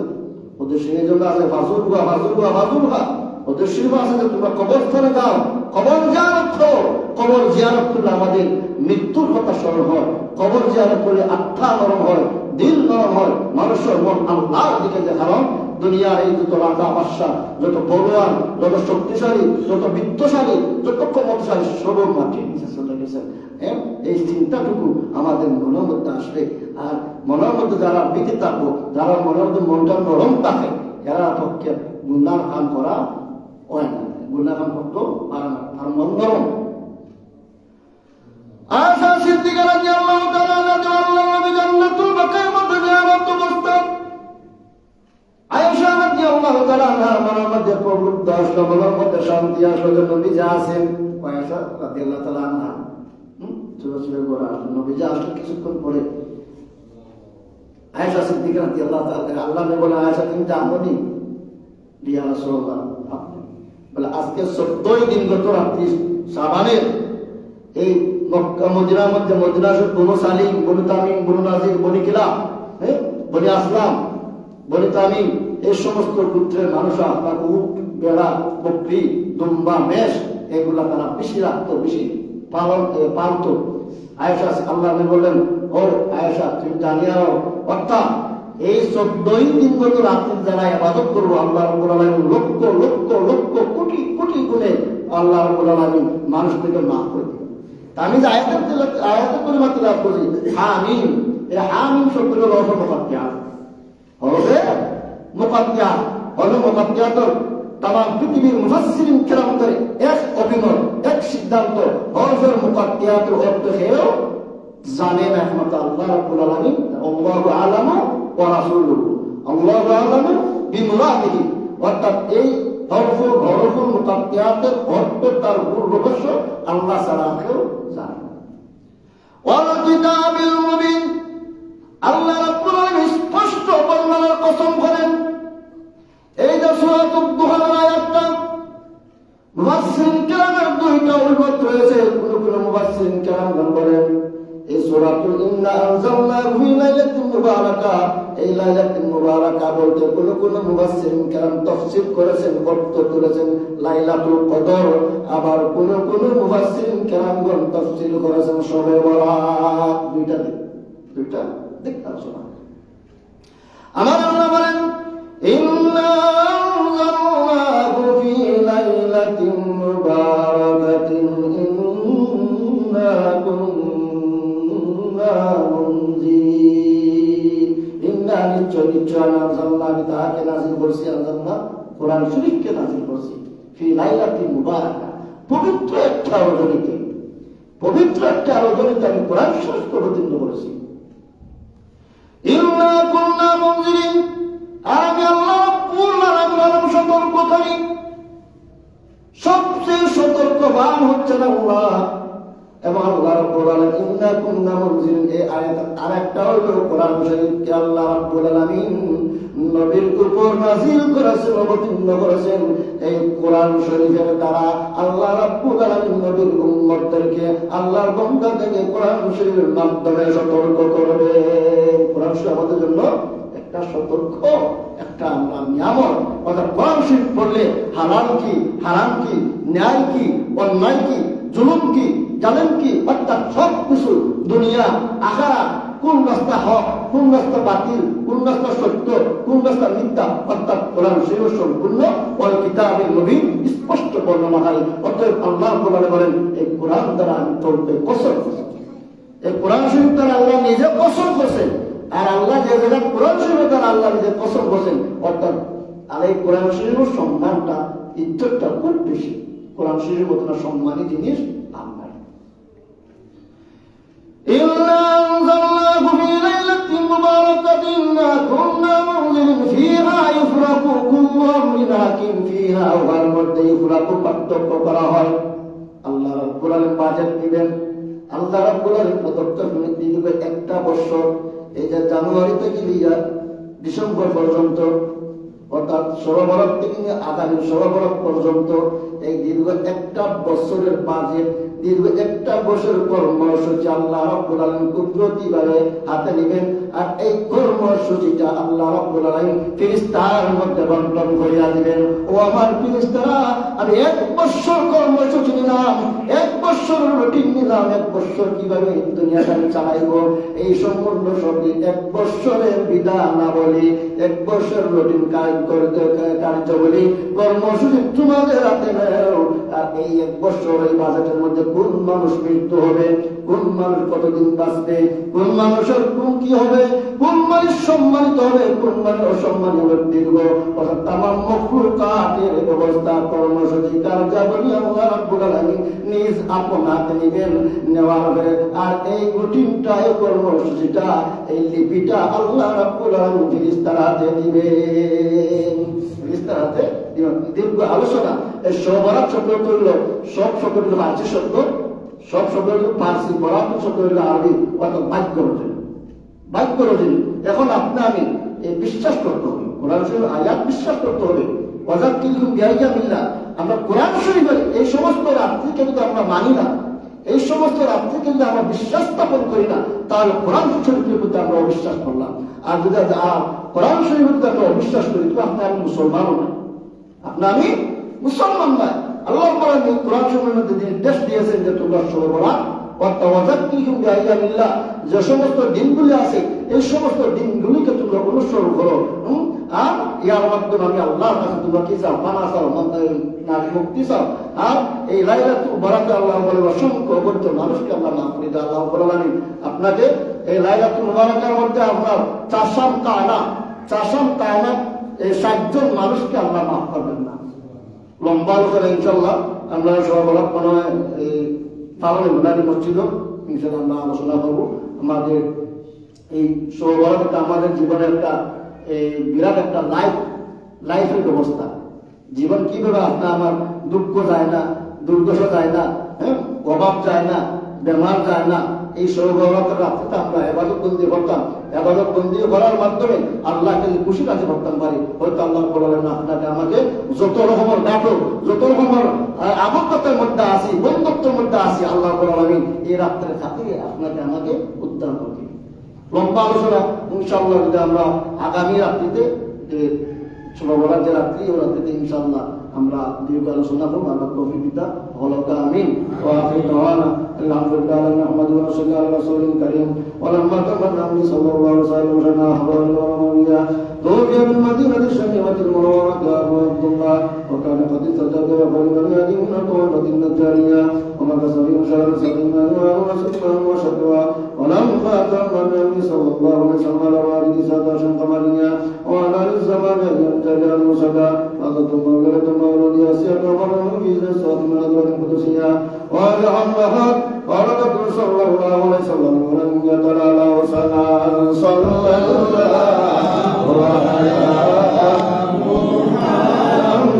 Speaker 1: উদ্দেশ্য এই জন্য আছে ফাজুরুহা, উদ্দেশ্য আছে যে তোমরা কবরস্থানে যাও, কবর জিয়ারত করো। কবর জিয়ারত করলে আমাদের মৃত্যুর কথা স্মরণ হয়, কবর জিয়ারত করলে আত্মা নরম হয়, দিল নরম হয়, মানুষের মন আল্লাহর দিকে যায়। কারণ দুনিয়ার এই যত রাজা বাদশা, যত বড়োয়ান, যত শক্তিশালী, যত বিত্তশালী, যত ক্ষমতাশালী, সব মাটির নিচে চলে গেছে। এই চিন্তাটুকু আমাদের মনের মধ্যে আসবে। আর মনের মধ্যে যারা বিধি থাকবো, যারা মনের মধ্যে মনটা নরম থাকে, এরা পক্ষে গুনার কাম করা হয় না, গুনার কাম করতে পারে না, আর মন নরম। আয়েশা সিদ্দিকা রাদিয়াল্লাহু তাআলা আল্লাহর নবী জান্নাতুল বাকির মধ্যে জিয়ারত করতেন। আয়েশা রাদিয়াল্লাহু তাআলা মনের মধ্যে প্রবুদ্ধ আসলো, মনের মধ্যে শান্তি আসলো যে নবী যা আছেন। আয়েশা রাদিয়াল্লাহু তাআলা আনহা চুরে ঘোরা আসলো, নবী যা আসলো কিছুক্ষণ পরে আয়েশা সিদ্দিকা রাদিয়াল্লাহু তাআলা আল্লাহ নবী বলে, আয়েশা তুমি জানোনি? ইয়া রাসূলুল্লাহ, বলে আজকে 14 দিন গত রাত্রি শাবানের এই মক্কা মদিনার মধ্যে, মদিনা বনু সালিম, বনু তামিম, বনু নাজির, বনি কিলাব, বনি আসলাম, বনি তামিম, এই সমস্ত গোত্রের মানুষ আপনার উট, বেড়া, বকরি, দুম্বা, মেষ এগুলা তারা বেশি রাখতো, বেশি পালতো। আয়েশা আল্লাহ বললেন, ও আয়েশা তুমি জানিয়ে নাও, অর্থাৎ এই 14 দিন গত রাত্রি যারা ইবাদত করবো আল্লাহ রাব্বুল আলামিন লক্ষ লক্ষ লক্ষ কোটি কোটি গুণে আল্লাহ রাব্বুল আলামিন মানুষদেরকে মাফ করে দিবেন। আমি যে আয়াতের পরিমাণ লাভ করি হামিম, এই হামিম শব্দের অর্থ মুকাদ্দিয়াত হবে, মুকাদ্দিয়াত হলো মুকাদ্দিয়াত তাম পৃথিবীর মুফাসসিরিন কেরাম করে এক অভিমত, এক সিদ্ধান্ত হরফের মুকাদ্দিয়াতের অর্থ হেও জানেন একমাত্র আল্লাহ রাব্বুল আলামিন। আল্লাহু আ'লামু ওয়া রাসূলুহু, আল্লাহু আ'লামু বিমুরাদিহি। অর্থাৎ এই হরফুল মুকাত্তিয়াতের অর্থ, তার মূল রহস্য আল্লাহ ছাড়া কেউ জানে না। ওয়াল কিতাবিল মুবিন, আল্লাহ রাব্বুল আলামিন স্পষ্ট বর্ণনার কসম করেন। এই যে সূরাতুদ দুহার আয়াতটা, মুফাসসিরিন কেরামের দুইটা অভিমত রয়েছে। কোন মুফাসসিরিন কেরাম বলেন এই সূরাতুল ইন্না আনজালনাহু ফি লাইলাতিন মুবারাকা, এই লাইলাতুল মুবারাকা বলতে কোন মুফাসসিরিন কেরাম তাফসীর করেছেন, অর্থ করেছেন লাইলাতুল কদর। আবার কোন মুফাসসিরিন কেরামগণ তাফসীর করেছেন শবে বরাত। দুইটা দিক আলোচনা। আমার আল্লাহ বলেন ইন্না আনজালনাহু ফি লাইলাতিন মুবারাকাতিন ইন্না কুন্না মুনজিরিন। ইন্না নিশ্চয় আনজালনা, আমি তাহাকে নাযিল করছি, আনজালনা কোরআন শরীফকে নাযিল করছি, ফি লাইলাতিন মুবারাকা, পবিত্র একটা রজনীতে, পবিত্র একটা রজনীতে আমি কোরআন শরীফ অবতীর্ণ করেছি। ইন্না কুন্না মুনজিরিন, আমি আল্লাহ রাব্বুল আলামিন সতর্ককারী, সবচেয়ে সতর্কবান হচ্ছেন আল্লাহ। এবং আল্লাহ রাব্বুল আলামিন ইন্না কুন্না মুনজিরিন, এই আয়াত আরেকটা হলো কোরআন শরীফকে আল্লাহ রাব্বুল আলামিন নবীর উপর নাযিল করেছেন, অবতীর্ণ করেছেন। এই কোরআন শরীফের দ্বারা আল্লাহ রাব্বুল আলামিন নবীর উম্মতদেরকে আল্লাহর বান্দা থেকে কোরআন শরীফের মাধ্যমে সতর্ক করবে। কোরআন শরীফ আমাদের জন্য একটা সতর্ক, একটা আমরা নিয়ামত। অর্থাৎ কোরআন শরীফ পড়লে হালাল কি, হারাম কি, ন্যায় কি, অন্যায় কি, জুলুম কি, জালেম কি, অর্থাৎ সব কিছু দুনিয়া আখিরাত, কোন রাস্তা হক, কোন রাস্তা বাতিল, কোন রাস্তা সত্য, কোন রাস্তা মিথ্যা, অর্থাৎ কোরআন শরীফ সম্পূর্ণ ওয়াল কিতাবিল মুবিন স্পষ্ট বর্ণনাকারী। অর্থাৎ আল্লাহ বলেন এই কোরআন দ্বারা আমি চলতে কসম করছি। এই কোরআন শরীফ দ্বারা আল্লাহ নিজে কসম করছেন। আর আল্লাহ যে জায়গায় কোরআন শরীফের দ্বারা আল্লাহ নিজে কসম করছেন, অর্থাৎ আর এই কোরআন শরীফের সম্মানটা, ইজ্জতটা খুব বেশি। কোরআন শরীফের মতো সম্মানী জিনিস আর নাই। ইন্না আনজালনাহু ফি লাইলাতিন মুবারাকাতিন ইন্না কুন্না মুনজিরিন ফিহা ইফরাকু কুল্লু আমরিন হাকিম, ফিহা ওয়ার মধ্যে ইফরাকু পার্থক্য করা হয়। আল্লাহ রাব্বুল আলামিন বাজেট দিবেন, আল্লাহ রাব্বুল আলামিন পদক্ষেপ দিবে একটা বছর। এই যে জানুয়ারি থেকে ডিসেম্বর পর্যন্ত, অর্থাৎ সরবরাহ থেকে আগামী সরবরাহ পর্যন্ত, এই দীর্ঘ একটা বছরের বাজেট, দীর্ঘ একটা বছর কর্মসূচি আল্লাহ রাব্বুল আলামিন কুদরতিভাবে হাতে নেবেন। আর এই কর্মসূচিটা আল্লাহ রাব্বুল আলামিন ফেরেশতার মধ্যে বন্টন করিয়া দিবেন। ও আমার ফেরেশতারা, আমি এক বছর কর্মসূচি নিলাম, এক বছর রুটিন নিলাম, এক বছর কিভাবে দুনিয়াটা আমি চালাইবো, এই সম্পূর্ণ সবই এক বছরের বিধানাবলী, এক বছর রুটিন কার্যাবলী কর্মসূচি তোমাদের হাতে নেও। আর এই এক বছর এই বাজেটের মধ্যে কোন মানুষ মৃত্যু হবে, কোন মানুষ কতদিন বাঁচবে, কোন মানুষের কোন কি হবে, কোন মানুষ সম্মানিত হবে, কোন মানুষ অসম্মানিত হবে, দীর্ঘ অর্থাৎ তামাম মখলুকাতের ব্যবস্থা, কর্মসূচি, কার্যাবলী আল্লাহ রাব্বুল আলামিন নিজ আপন হাতে নেবেন, নেওয়া হবে। আর এই রুটিনটা, এই কর্মসূচিটা, এই লিপিটা আল্লাহ রাব্বুল আলামিন ফেরেশতার হাতে দিবেন, ফেরেশতার হাতে দিবেন। দীর্ঘ আলোচনা। এই সবরাত শব্দ হইল, সব শব্দ হইল ফার্সি শব্দ, সব শব্দ হইল ফার্সি, বরাত শব্দ হইল আরবি, অর্থাৎ বাক্য রচনা, বাক্য রচনা। এখন আপনি আমি এই বিশ্বাস করতে হবে, কোরআন শরীফের আয়াত বিশ্বাস করতে হবে। ওয়াজাত কিলকুম বিআইয়া বিল্লাহ, আমরা কোরআন শরীফের এই সমস্ত রাত্রিকে যদি আমরা মানি না, এই সমস্ত রাত্রিকে যদি আমরা বিশ্বাস স্থাপন করি না, তাহলে কোরআন শরীফের প্রতি আমরা অবিশ্বাস করলাম। আর যদি কোরআন শরীফের প্রতি আমরা অবিশ্বাস করি, তো আপনি আমি মুসলমানও না, আপনি আমি মুসলমান না। আল্লাহ কোরআন শরীফের মধ্যে নির্দেশ দিয়েছেন যে তোমরা সরবরাহ অর্থাৎ ওয়াজাত কিলকুম বিআইয়া বিল্লাহ, যে সমস্ত দিনগুলি আছে এই সমস্ত দিনগুলিকে তোমরা অনুসরণ করো। আর ইয়ার মাধ্যমে আমি আল্লাহর কাছে তোমরা কি চাও, মানা চাও, নারী মুক্তি চাও। আর এই লাইলাতুল মুবারাকা আল্লাহ বলে অসংখ্য অগণিত মানুষকে আমরা মাফ করে দেয়। আল্লাহ বলেন আপনাকে এই লাইলাতুল মুবারাকার মধ্যে আপনার চাষাম কায়না এই 60 জন মানুষকে আল্লাহ মাফ করবেন না। লম্বা করে ইনশাল্লাহ আমরা সরবরাহ মনে হয় এই পালনে নারী মসজিদও ইনশাআল্লাহ আমরা আলোচনা করব। আমাদের এই সৌভাগ্যটা আমাদের জীবনের একটা বিরাট একটা লাইফের ব্যবস্থা। জীবন কিভাবে আপনার আমার দুঃখ যায় না, দুর্দশা যায় না, হ্যাঁ, অভাব যায় না, বেমার যায় না। এই সৌভাগ্যের রাত্রিতে আমরা এবাদত বন্দি করতাম, এবাদত বন্দি করার মাধ্যমে আল্লাহকে খুশি রাখতে পারতাম পারি। হয়তো আল্লাহ বলেন না আপনাকে আমাকে যত রকমের নাটক, যত রকমের আবদ্ধতার মধ্যে আসি, বন্ধুত্বের মধ্যে আসি, আল্লাহ বলেন এই রাত্রের খাতিরে আপনাকে আমাকে উদ্ধার করবে। লম্বা আলোচনা ইনশাআল্লাহ যদি আমরা আগামী রাত্রিতে ছোটবেলার যে রাত্রি, ও রাত্রিতে ইনশাআল্লাহ আমরা দীর্ঘ আলোচনা করবো। আল্লাহ তৌফিক দিতা হলকা আমিন। ওয়া আখিরু দাওয়ানা আলহামদুলিল্লাহ নাহমাদুহু ওয়া নাসাল্লি আলা রাসূলিল কারীম ওয়া লাম্মা তামান্না নাবি সাল্লাল্লাহু আলাইহি ওয়াসাল্লাম শানা হাওয়াল ওয়া মাওয়া توفي بالمدينة الشريفة المنورة أبو عبد الله وكان قد استجاب وقال هذه من الطوبة النجارية ومكث في شهر سبعين وسبعا وشكوى ولما تم النبي صلى الله عليه وسلم على والد سادة قمرية وعلى الزمان ينتهي المسكى فقد مولد مولود ياسر ومرهم في زيسات من أدوار القدسية وهذا الله ورد صلى الله عليه وسلم ولم يتلالى وسنى صلى الله على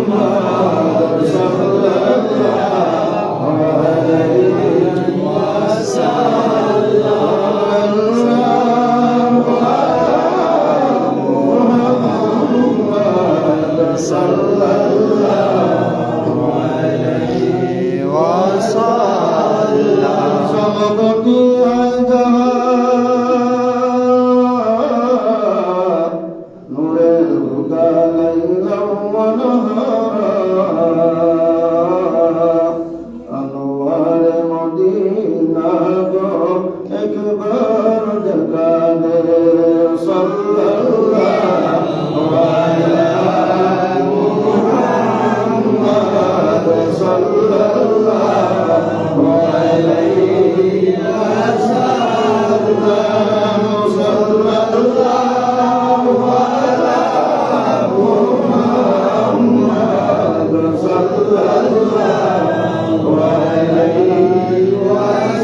Speaker 1: محمد صلى الله عليه وسلم صلى الله عليه وسلم صدقتي عندها نور الهدى ليلا ونهارا انوار مدينة اكبر جگانے صلى الله على محمد صلى الله عليه وسلم صلى الله على محمد صلى الله عليه وسلم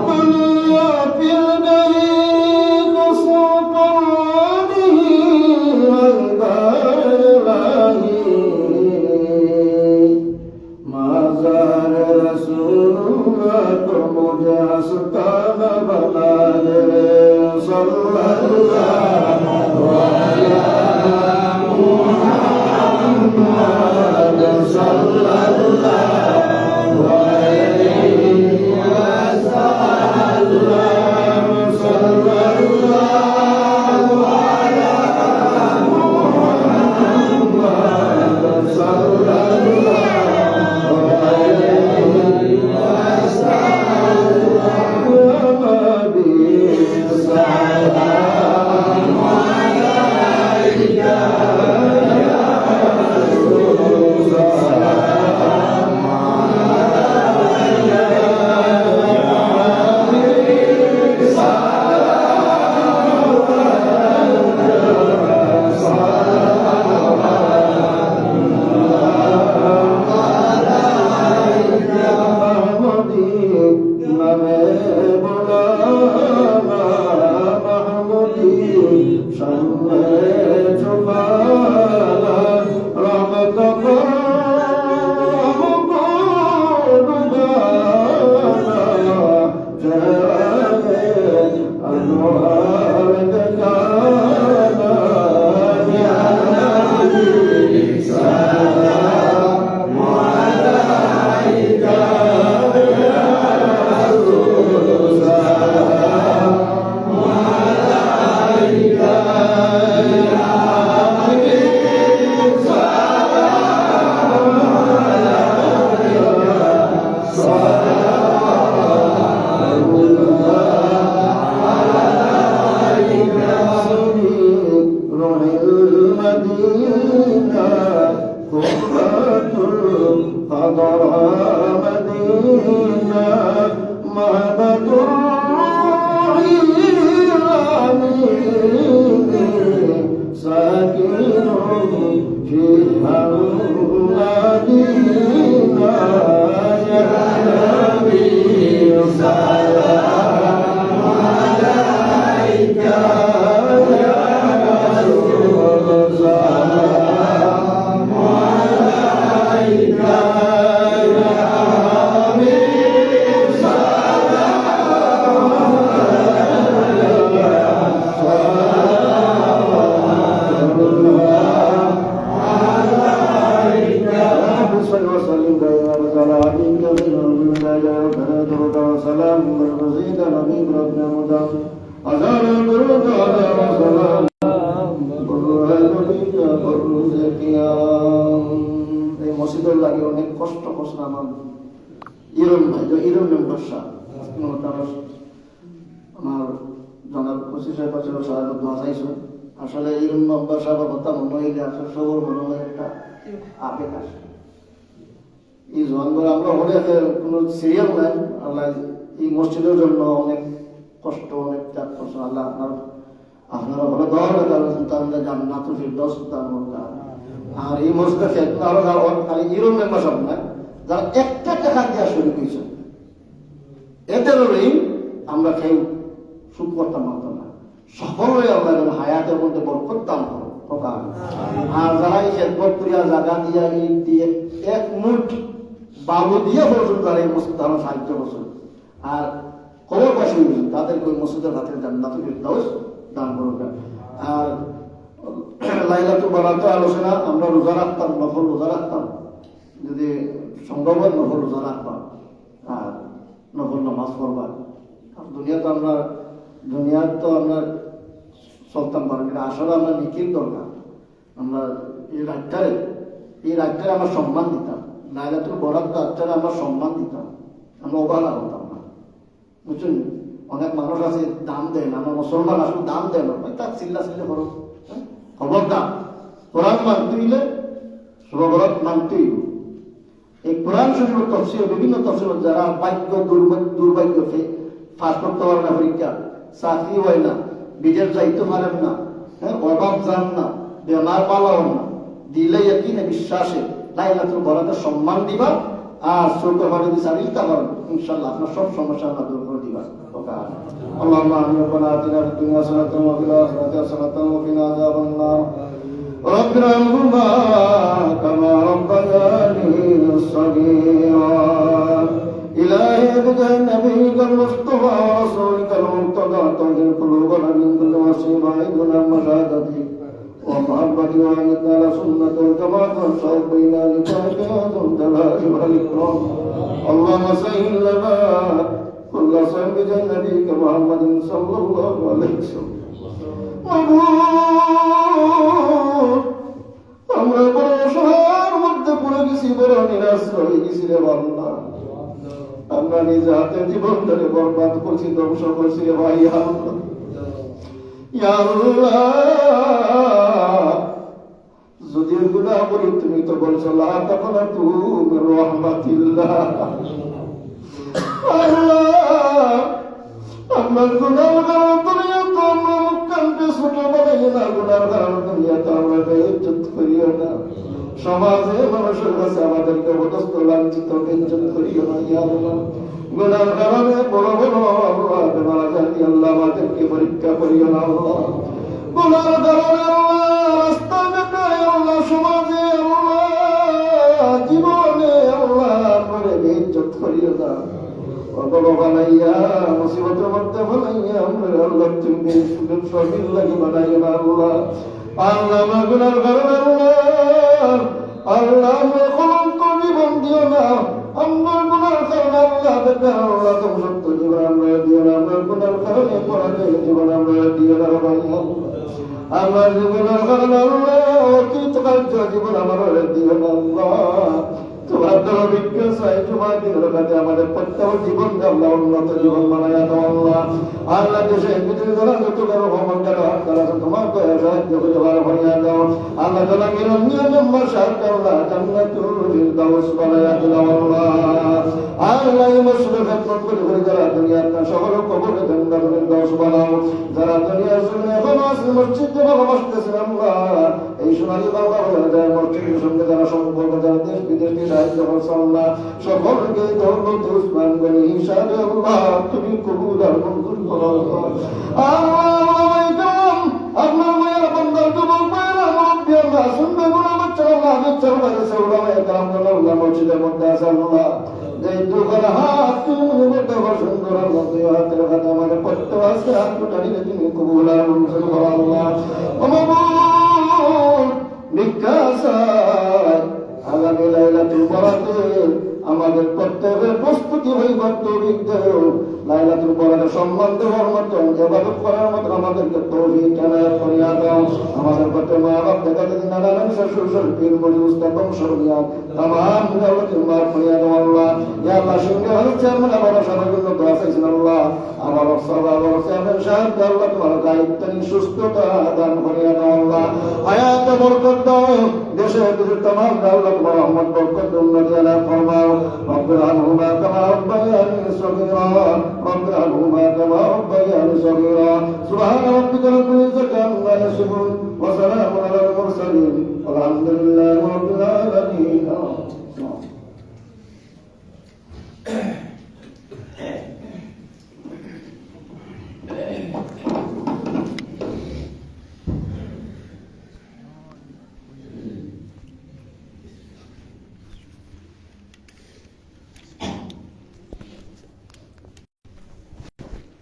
Speaker 1: دنيا في البريق سوق وعده وعباد الله ما زال رسولكم جاسكان بلاد صلى الله على محمد صلى الله عليه وسلم صلى الله على محمد صلى الله عليه وسلم يا نبي السلام عليك يا رسول السلام عليك يا حبيب على عبيدك من البداية فنادرك وسلام والمزيد نبيك ربنا مدى أزال البرد على وسلام برها نبيك برز قيام এই মসজিদের লাগে অনেক কষ্ট করছে আমার ইরম ভাই ইরম মেম্বার সাহেব আমার জনাব ওসি সাহেব আছে সাহেব দোয়া চাইছো আসলে ইরম মেম্বার সাহেবের কথা মনে হইলে আসলে সবর মনে হয় একটা আবেগ আসে এই জনগণ আমরা অনেক কোনো সিরিয়াল নাই আল্লাহ এই মসজিদের জন্য অনেক কষ্ট অনেক ত্যাগ করছে আল্লাহ আপনারা ভালো দোয়া করেন তাহলে জান্নাতুল ফিরদাউস দান করুন আর এই মসজিদে ফেতনা আরো খালি ইরম মেম্বার সাহেব না যারা একটা টাকা দেওয়া শুরু করেছে এদেরই আমরা কেউ সুখ করতাম পারতাম না সকলে আমরা হায়াতের মধ্যে বরকত দান করো আর যারা এই খেদমত করিয়া জায়গা দিয়া ইট দিয়ে এক মুঠ বালু দিয়ে পর্যন্ত তারা এই মসজিদ আমরা সাহায্য করছেন আর খবরবাসী হয়েছেন তাদেরকে ওই মসজিদের হাতে জান্নাতুল ফিরদাউস দান করবে আর লাইলাতুল বারাতে আলোচনা আমরা রোজা রাখতাম নফল রোজা রাখতাম যদি সম্ভব হয় নফল রোজা রাখতাম আর নফল নামাজ পড়বার দুনিয়া তো আমরা চলতাম পারি কিন্তু আসলে আমরা নিকির দরকার আমরা এই রাতটারে আমরা সম্মান দিতাম লাইলাতুল বরাত রাতটারে আমরা সম্মান দিতাম আমরা অবহেলা করতাম না বুঝছেন অনেক মানুষ আছে দাম দেয় না আমরা মুসলমান আসলে দাম দেয় না তার চিল্লা করো খবরদার কোরআন মানতে হইলে সর্বরত মানতে হইব এই কোরআন শরীফের তফসির বিভিন্ন তফসির যারা বাক্য দুর্ভাগ্যকে ফাঁস করতে পারে না পরীক্ষা চাকরি হয় না বিদেশ যাইতে পারেন না অভাব যান না বেমার পালাও না দিলে একই না বিশ্বাসে লাইলাতুল বরাতের সম্মান দিবা আর ছোট ভাবে চালিয়ে পারেন ইনশাল্লাহ আপনার সব সমস্যা আমরা দূর করে দিবা اللهم ربنا آتنا في الدنيا حسنة وفي الآخرة حسنة وقنا عذاب النار ربنا ارحمهما كما ربياني صغيرا إلهي بجاه نبيك المصطفى ورسولك المرتضى طهر قلوبنا من كل وصيب وعيدنا مشاهدتك ومحبتي وعيدنا على سنة كما تنشأ بين لقائك يا ذو الجلال والإكرام اللهم سهل لنا كل صيب بجاه نبيك محمد صلى الله عليه وسلم আমরা বড় শহর মধ্যে পড়ে গেছি বড় নিরাশ হয়ে গেছি রে বাবা আমরা নিজ হাতে জীবন ধরে বরবাদ করছি ধ্বংস করছি রে ভাই যদি গুনাহ করি তুমি তো বলছো লা তাকনাতু মির রাহমাতিল্লাহ আমার গুনাহ দুনিয়া তো আমরা মুখকান্তে ছোট বানাই না গুনার কারণে দুনিয়া তো আমরা বেইজ্জত করিও না সমাজে মানুষের কাছে আমাদেরকে অবদস্ত লাঞ্ছিত বেইজ্জত করিও না ইয়া আল্লাহ গুনার কারণে বড় বড় আল্লাহ বেমার জানি আল্লাহ আমাদেরকে পরীক্ষা করিও না আল্লাহ গুনার কারণে আল্লাহ রাস্তা বেকায় আল্লাহ সমাজে আল্লাহ জীবনে আল্লাহ আমরা বেইজ্জত করিও না বানাইয়া মুসিবতের মধ্যে বানাইয়া আমরা আল্লাহ তুমি সুযোগ সবিল লাগি বানাইয়া না আল্লাহ আল্লাহ আমার গুনার কারণে আল্লাহ আমরা কলঙ্ক জীবন দিও না আমার গুনার কারণে আল্লাহ বেকার আল্লাহ তুমি সত্য জীবন আমরা দিও না আমার গুনার কারণে পরাজয় জীবন আমরা দিও না ভাই আমার জীবনের কারণে আল্লাহ অতীত কার্য জীবন আমার দিও না আল্লাহ তোমার দরবিকে চাই তোমার দিনের কাছে আমাদের প্রত্যেক জীবন আল্লাহ উন্নত জীবন বানাইয়া দাও আল্লাহ আল্লাহ দেশে পৃথিবী দ্বারা যত বড় ভ্রমণ করা তারা তোমার দয়া সাহায্য করে ভালো বানিয়ে দাও আল্লাহ তাআলা নিরঞ্জন নম্বর সাহায্য আল্লাহ জান্নাতুল ফিরদাউস বানাইয়া দাও আল্লাহ আল্লাহ এই মসজিদে খেদমত করে যারা দুনিয়ার সকল কবরে জান্নাতুল ফিরদাউস বানাও যারা দুনিয়ার জন্য এখন আসলে মসজিদে ভালোবাসতেছেন আল্লাহ এই সোনালী বাবা হয়ে যায় মসজিদের সঙ্গে যারা সম্পর্ক যারা দেশ বিদেশে সকলকে দৌলত উসমান গনি হিসাবে আল্লাহ তুমি কবুল আর মঞ্জুর করো আপনার মায়ের বন্দার যুবক মায়েরা মুরব্বী আল্লাহ শুনবে গুনাহ বাচ্চা আল্লাহ বাচ্চার বাড়ি সৌরামে কালামুল্লাহ মসজিদের মধ্যে আছে আল্লাহ যে দুখান হাত তুমি বড় সুন্দর আল্লাহ তুই হাতের হাতে আমার পড়তে আছে হাত দুটারিলে তুমি কবুল আর মঞ্জুর করো আল্লাহ ও মাবুদ বিকাশ আগামী লাইলাতুল বরাতে আমাদের প্রত্যেকের প্রস্তুতি হইব তৌফিক দেও। লাইলাতুল বরাতের সম্মান দেওয়ার মতন ইবাদত করার মতন আমাদেরকে তৌফিক এনায়েত করিয়া দাও। আমাদের প্রতি মা বাপ দাদা দাদি নানা নানি শ্বশুর শাশুড়ি পীর মুরিদ উস্তাদ বংশীয়া তামাম দাওলাতে মাফ করিয়া দাও আল্লাহ। ইয়া আল্লাহ সিংহে হল চেয়ারম্যান আবার সবার জন্য দোয়া চাইছেন আল্লাহ। আমার সবার চেয়ারম্যান সাহেব আল্লাহ তোমার দায়িত্ব নিয়ে সুস্থতা দান করিয়া দাও আল্লাহ। হায়াত বরকত দাও। দেশে দেশের তামাম দাওলাত তোমার রহমত বরকত উন্নতি আলা ফরমাও। رب ارحمهما كما ربياني صغيرا رب ارحمهما كما ربياني صغيرا سبحان